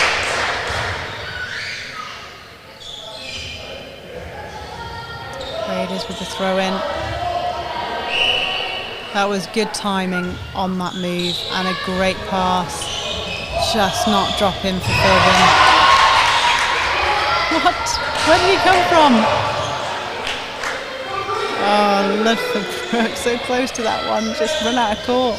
Raiders with the throw in. That was good timing on that move and a great pass. Just not dropping for Philbin. What? Where did he come from? Oh, Ludford Brooks, so close to that one, just run out of court.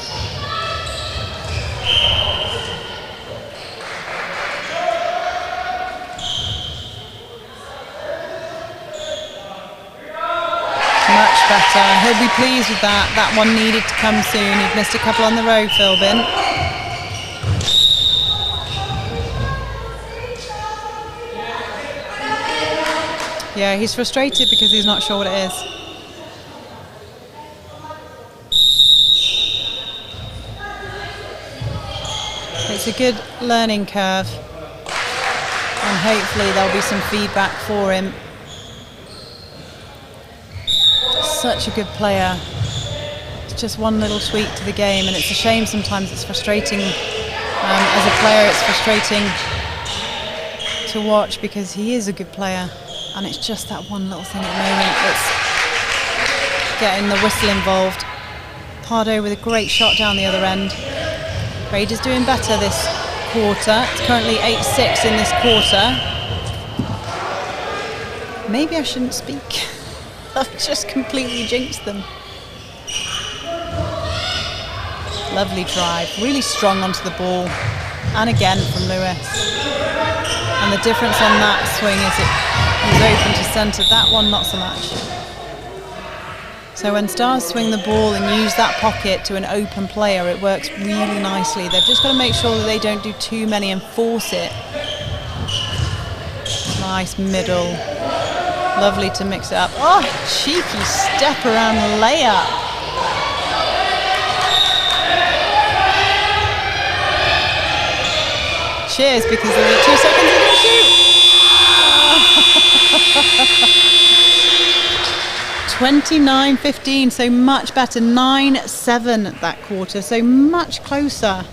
Much better. He'll be pleased with that. That one needed to come soon. He'd missed a couple on the road, Philbin. Yeah, he's frustrated because he's not sure what it is. It's a good learning curve, and hopefully there'll be some feedback for him. Such a good player. It's just one little tweak to the game, and it's a shame sometimes. It's frustrating as a player. It's frustrating to watch because he is a good player. And it's just that one little thing at the moment that's getting the whistle involved. Pardo with a great shot down the other end. Raiders doing better this quarter. It's currently 8-6 in this quarter. Maybe I shouldn't speak. I've just completely jinxed them. Lovely drive, really strong onto the ball. And again from Lewis. And the difference on that swing is it was open to centre. That one, not so much. So when Stars swing the ball and use that pocket to an open player, it works really nicely. They've just got to make sure that they don't do too many and force it. Nice middle. Lovely to mix it up. Oh, cheeky step around the layup. Cheers, because there are 2 seconds in the shoot. 29-15, so much better. 9-7 that quarter, so much closer.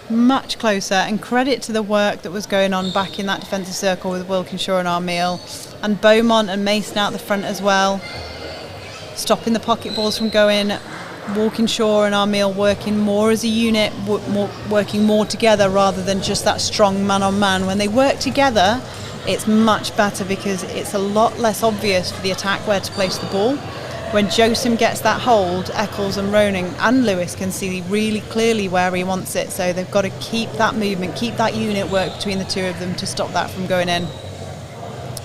Much closer, and credit to the work that was going on back in that defensive circle with Wilkinshaw and Armeal, and Beaumont and Mason out the front as well, stopping the pocket balls from going. Walkinshaw and Armeal working more as a unit, working more together rather than just that strong man-on-man. When they work together, it's much better because it's a lot less obvious for the attack where to place the ball. When Josem gets that hold, Eccles and Roning and Lewis can see really clearly where he wants it, so they've got to keep that movement, keep that unit work between the two of them to stop that from going in.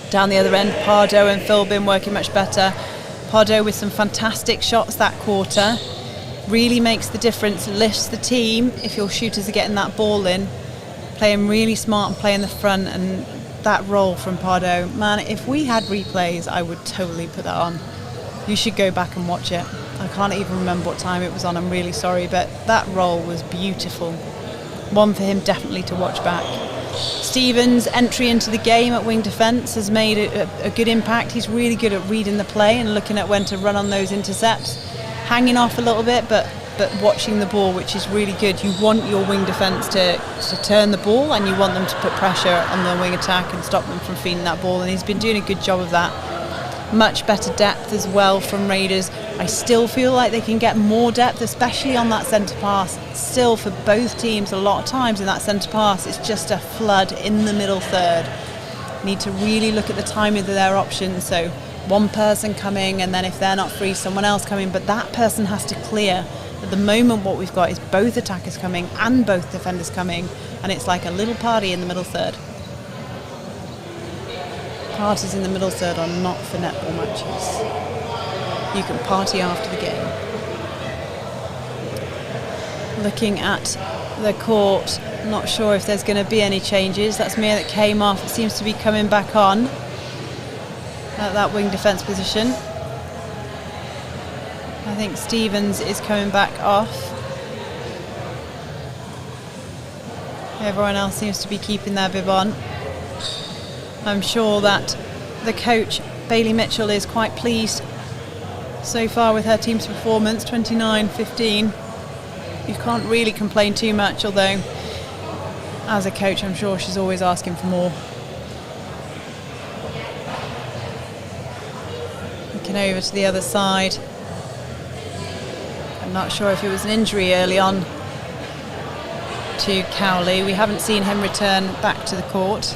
Down the other end, Pardo and Philbin working much better. Pardo with some fantastic shots that quarter, really makes the difference, lifts the team if your shooters are getting that ball in, playing really smart and playing the front, and that roll from Pardo. Man, if we had replays, I would totally put that on. You should go back and watch it. I can't even remember what time it was on, I'm really sorry, but that roll was beautiful. One for him definitely to watch back. Stevens' entry into the game at wing defence has made a good impact. He's really good at reading the play and looking at when to run on those intercepts. Hanging off a little bit, but watching the ball, which is really good. You want your wing defence to turn the ball, and you want them to put pressure on the wing attack and stop them from feeding that ball, and he's been doing a good job of that. Much better depth as well from Raiders. I still feel like they can get more depth, especially on that centre pass. Still, for both teams, a lot of times in that centre pass, it's just a flood in the middle third. Need to really look at the timing of their options. So one person coming, and then if they're not free, someone else coming, but that person has to clear. At the moment, what we've got is both attackers coming and both defenders coming, and it's like a little party in the middle third. Parties in the middle third are not for netball matches. You can party after the game. Looking at the court, not sure if there's going to be any changes. That's Mia that came off. It seems to be coming back on at that wing defence position. I think Stevens is coming back off. Everyone else seems to be keeping their bib on. I'm sure that the coach, Bailey Mitchell, is quite pleased so far with her team's performance, 29-15. You can't really complain too much, although as a coach I'm sure she's always asking for more. Looking over to the other side. I'm not sure if it was an injury early on to Cowley. We haven't seen him return back to the court.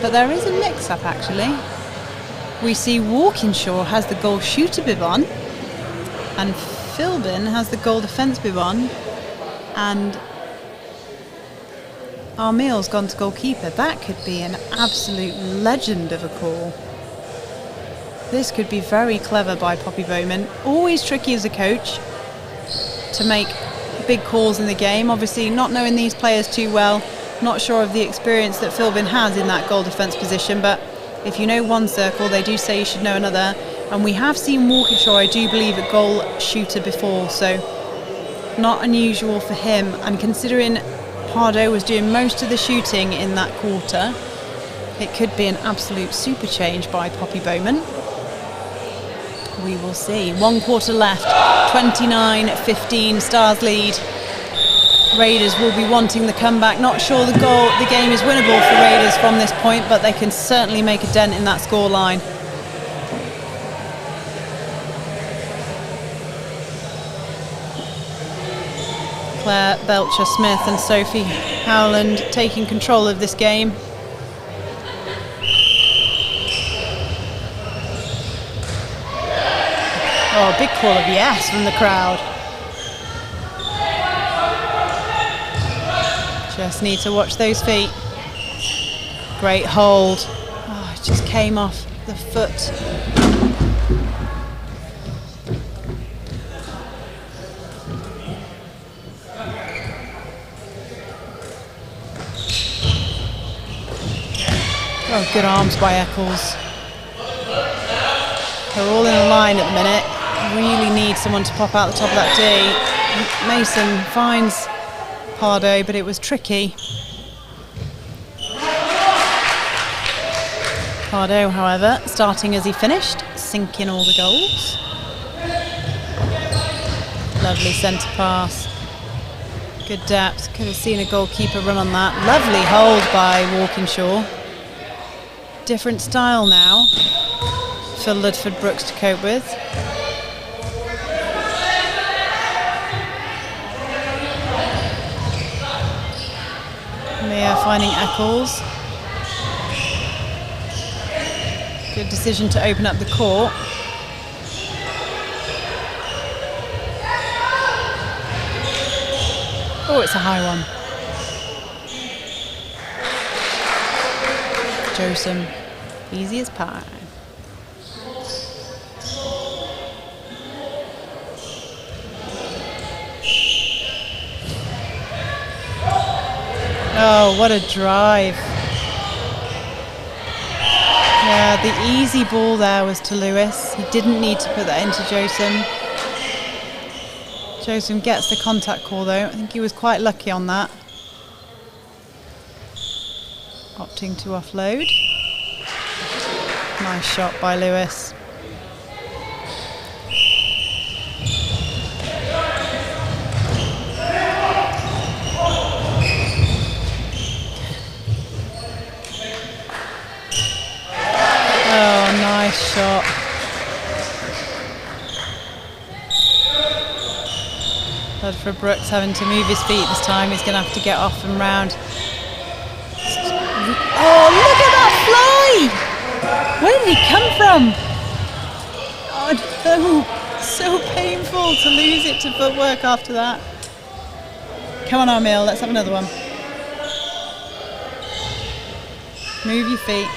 But there is a mix-up actually. We see Walkinshaw has the goal shooter bib on, and Philbin has the goal defence bib on, and Armeal's gone to goalkeeper. That could be an absolute legend of a call. This could be very clever by Poppy Bowman. Always tricky as a coach to make big calls in the game. Obviously not knowing these players too well, not sure of the experience that Philbin has in that goal defence position, but if you know one circle, they do say you should know another. And we have seen Walkinshaw, I do believe, a goal shooter before, so not unusual for him. And considering Pardo was doing most of the shooting in that quarter, it could be an absolute super change by Poppy Bowman. We will see. 1 quarter left, 29-15, Stars lead. Raiders will be wanting the comeback. Not sure the game is winnable for Raiders from this point, but they can certainly make a dent in that scoreline. Claire Belcher-Smith and Sophie Howland taking control of this game. Oh, big call of yes from the crowd. Just need to watch those feet. Great hold. Oh, it just came off the foot. Oh, good arms by Eccles. They're all in a line at the minute. Really need someone to pop out the top of that D. Mason finds Pardo, but it was tricky. Pardo, however, starting as he finished, sinking all the goals. Lovely centre pass. Good depth. Could have seen a goalkeeper run on that. Lovely hold by Walkinshaw. Different style now for Ludford Brooks to cope with. Mia finding Eccles. Good decision to open up the court. Oh, it's a high one. Josem, easy as pie. Oh, what a drive. Yeah, the easy ball there was to Lewis. He didn't need to put that into Josem. Josem gets the contact call though. I think he was quite lucky on that. Opting to offload. Nice shot by Lewis. Oh, nice shot. Ludford Brooks having to move his feet this time. He's going to have to get off and round. Oh, look at that fly! Where did he come from? Oh no, so painful to lose it to footwork after that. Come on, Armil, let's have another one. Move your feet.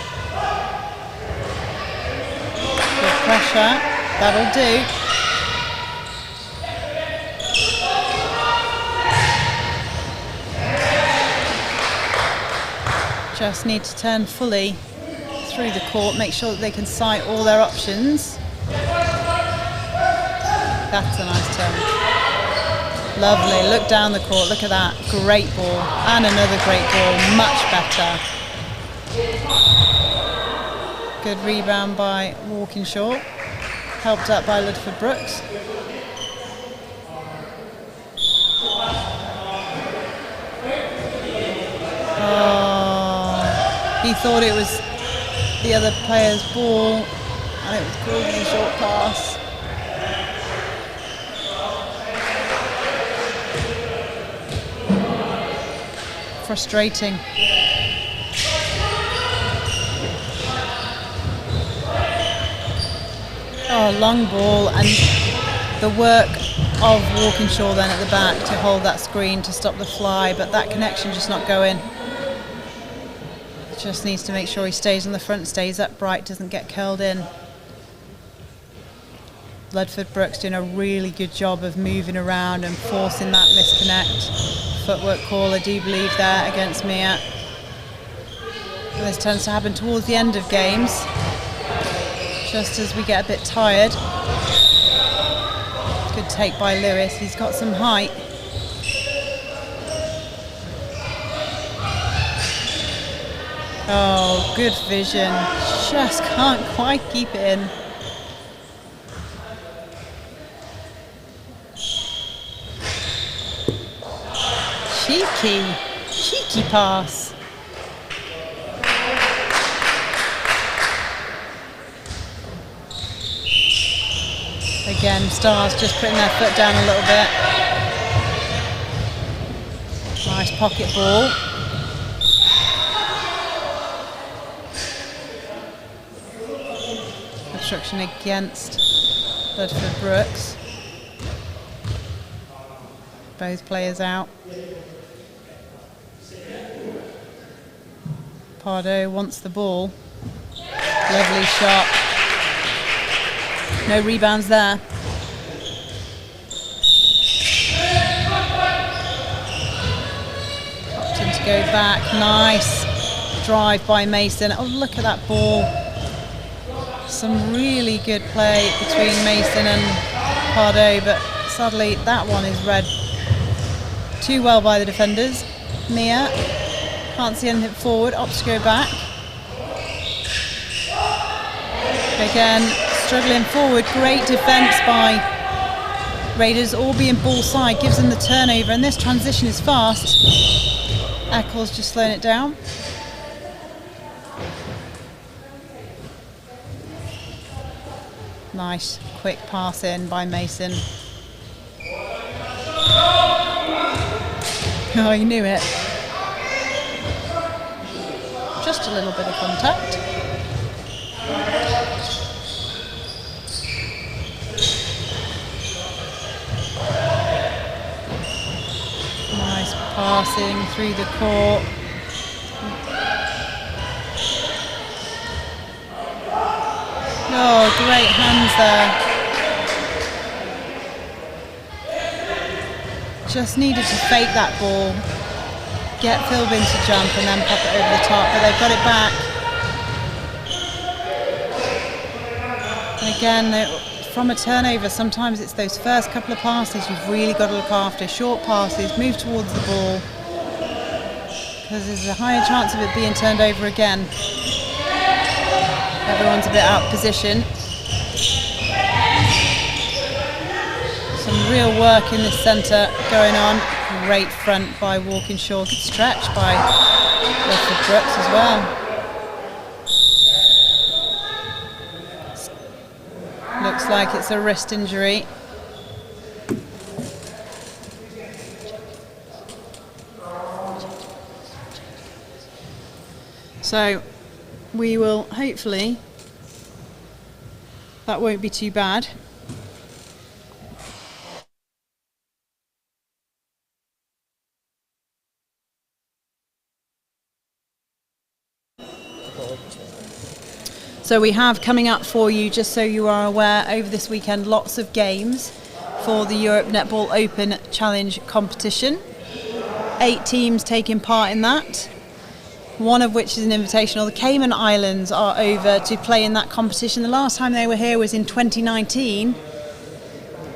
Good pressure, that'll do. Just need to turn fully through the court, make sure that they can sight all their options. That's a nice turn. Lovely, look down the court, look at that. Great ball, and another great ball, much better. Good rebound by Walkinshaw, helped up by Ludford Brooks. He thought it was the other player's ball and it was called a short pass. Frustrating. Oh, long ball, and the work of Walkinshaw then at the back to hold that screen to stop the fly, but that connection just not going. Just needs to make sure he stays on the front, stays upright, doesn't get curled in. Ludford Brooks doing a really good job of moving around and forcing that misconnect. Footwork call, I do believe, there against Mia. And this tends to happen towards the end of games, just as we get a bit tired. Good take by Lewis, he's got some height. Oh, good vision. Just can't quite keep it in. Cheeky pass. Again, Stars just putting their foot down a little bit. Nice pocket ball. Obstruction against Ludford Brooks. Both players out. Pardo wants the ball. Lovely shot. No rebounds there. Opting to go back. Nice drive by Mason. Oh, look at that ball. Some really good play between Mason and Pardo, but sadly that one is read too well by the defenders. Mia can't see anything forward, opts to go back. Again, struggling forward, great defence by Raiders, all being ball side, gives them the turnover, and this transition is fast. Eccles just slowing it down. Nice quick pass in by Mason. Oh, he knew it. Just a little bit of contact. Nice passing through the court. Oh, great hands there. Just needed to fake that ball, get Philbin to jump and then pop it over the top, but they've got it back. And again, from a turnover, sometimes it's those first couple of passes you've really got to look after. Short passes, move towards the ball, because there's a higher chance of it being turned over again. Everyone's a bit out of position. Some real work in this centre going on. Great front by Walkinshaw. Good stretch by Redford Brooks as well. Looks like it's a wrist injury. So we will hopefully, that won't be too bad. So we have coming up for you, just so you are aware, over this weekend, lots of games for the Europe Netball Open Challenge competition. 8 teams taking part in that, one of which is an invitational. The Cayman Islands are over to play in that competition. The last time they were here was in 2019,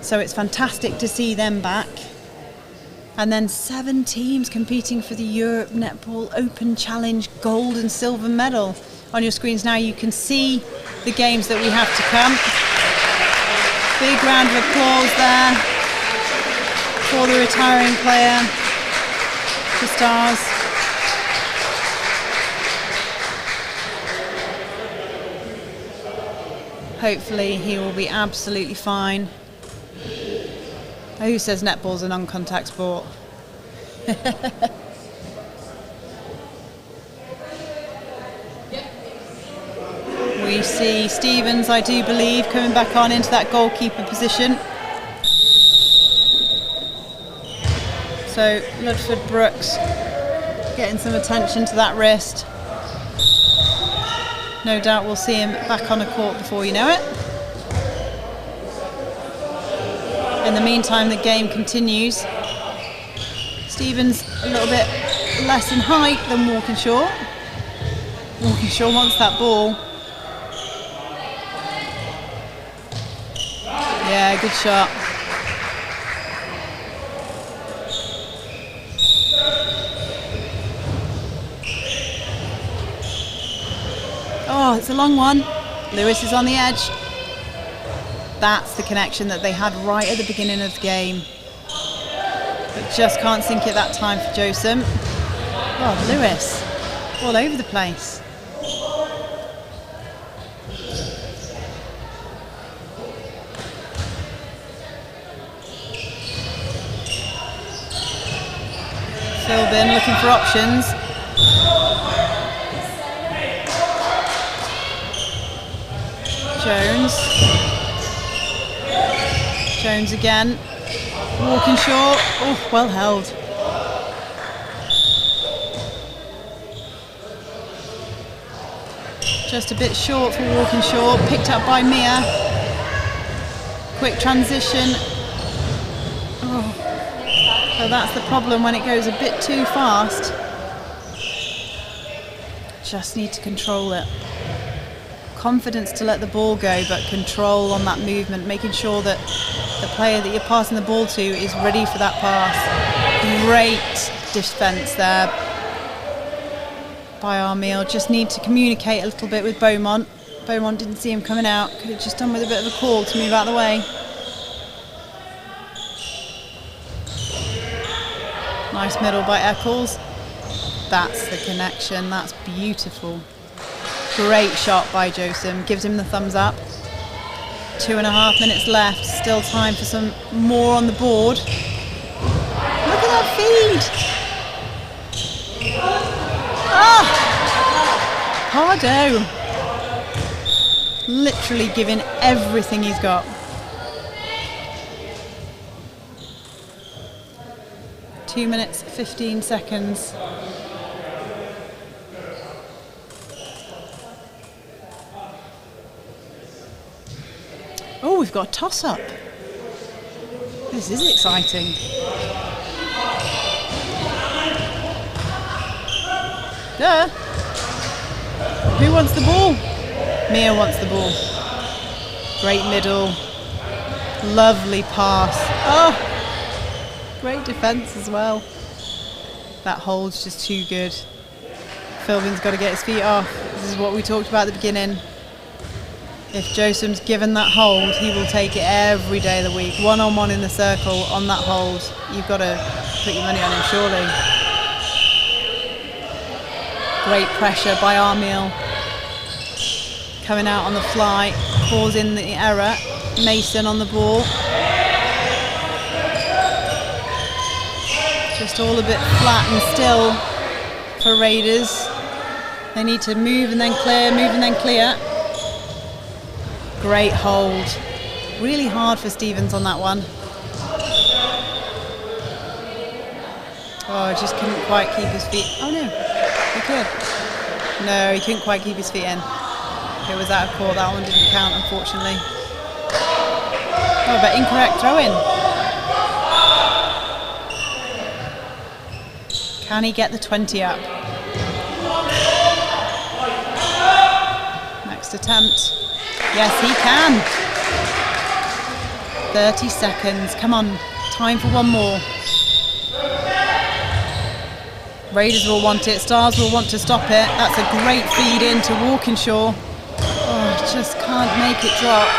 so it's fantastic to see them back. And then 7 teams competing for the Europe Netball Open Challenge gold and silver medal. On your screens now you can see the games that we have to come. Big round of applause there for the retiring player, the Stars. Hopefully he will be absolutely fine. Who says netball's a non-contact sport? We see Stevens, I do believe, coming back on into that goalkeeper position. So Ludford Brooks getting some attention to that wrist. No doubt we'll see him back on a court before you know it. In the meantime, the game continues. Stevens a little bit less in height than Walkinshaw. Walkinshaw wants that ball. Yeah, good shot. Oh, it's a long one. Lewis is on the edge. That's the connection that they had right at the beginning of the game. But just can't sink it that time for Josem. Oh, Lewis, all over the place. Philbin looking for options. Jones again. Walkinshaw. Oh, well held. Just a bit short for Walkinshaw. Picked up by Mia. Quick transition. Oh. So that's the problem when it goes a bit too fast. just need to control it. Confidence to let the ball go, but control on that movement, making sure that the player that you're passing the ball to is ready for that pass. Great defence there by Armil. Just need to communicate a little bit with Beaumont. Beaumont didn't see him coming out. Could have just done with a bit of a call to move out of the way. Nice middle by Eccles. That's the connection. That's beautiful. Great shot by Josem. Gives him the thumbs up. 2.5 minutes left. Still time for some more on the board. Look at that feed. Pardo. Literally giving everything he's got. 2 minutes, 15 seconds. Oh, we've got a toss-up. This is exciting. Duh. Who wants the ball? Mia wants the ball. Great middle. Lovely pass. Oh, great defence as well. That hold's just too good. Philbin's got to get his feet off. This is what we talked about at the beginning. If Josem's given that hold, he will take it every day of the week. One-on-one in the circle on that hold. You've got to put your money on him, surely. Great pressure by Armil. Coming out on the fly, causing the error. Mason on the ball. Just all a bit flat and still for Raiders. They need to move and then clear, move and then clear. Great hold. Really hard for Stevens on that one. Oh, just couldn't quite keep his feet. Oh no, he could. No, he couldn't quite keep his feet in. It was out of court. That one didn't count, unfortunately. Oh, but incorrect throw-in. Can he get the 20 up? Next attempt. Yes, he can. 30 seconds. Come on. Time for one more. Raiders will want it. Stars will want to stop it. That's a great feed into Walkinshaw. Oh, just can't make it drop.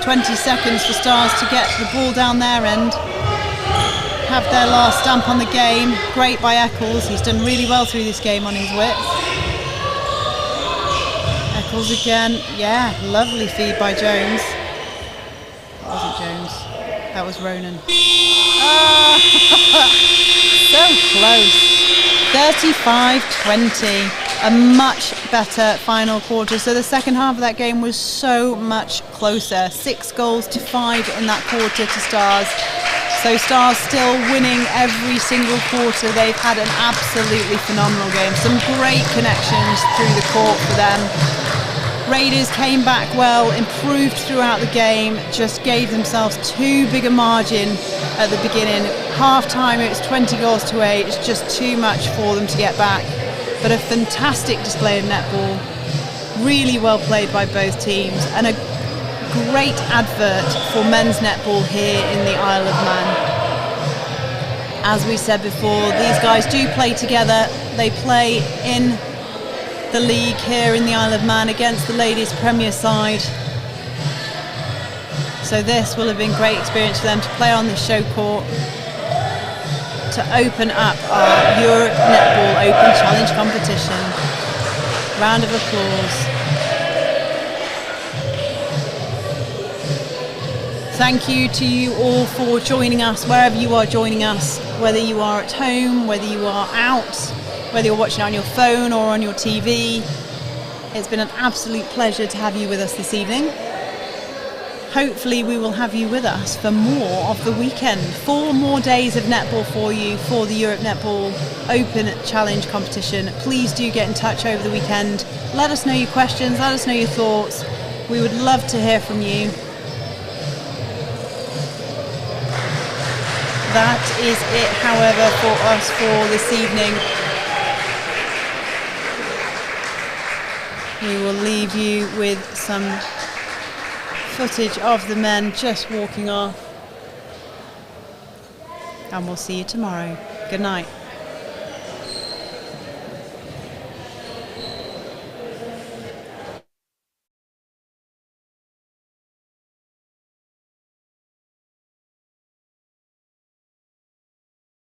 20 seconds for Stars to get the ball down their end. Have their last stamp on the game. Great by Eccles. He's done really well through this game on his width. Eccles again. Yeah, lovely feed by Jones. That wasn't Jones. That was Ronan. Ah, so close. 35-20. A much better final quarter. So the second half of that game was so much closer. 6 goals to 5 in that quarter to Stars. So Stars still winning every single quarter. They've had an absolutely phenomenal game. Some great connections through the court for them. Raiders came back well, improved throughout the game, just gave themselves too big a margin at the beginning. Half time it was 20 goals to 8. It's just too much for them to get back. But a fantastic display of netball. Really well played by both teams, and a great advert for men's netball here in the Isle of Man. As we said before, these guys do play together. They play in the league here in the Isle of Man against the ladies' Premier side. So this will have been a great experience for them to play on the show court to open up our Europe Netball Open Challenge competition. Round of applause. Thank you to you all for joining us wherever you are joining us, whether you are at home, whether you are out, whether you're watching on your phone or on your TV. It's been an absolute pleasure to have you with us this evening. Hopefully we will have you with us for more of the weekend. 4 more days of netball for you for the Europe Netball Open Challenge competition. Please do get in touch over the weekend. Let us know your questions, let us know your thoughts. We would love to hear from you. That is it, however, for us for this evening. We will leave you with some footage of the men just walking off. And we'll see you tomorrow. Good night.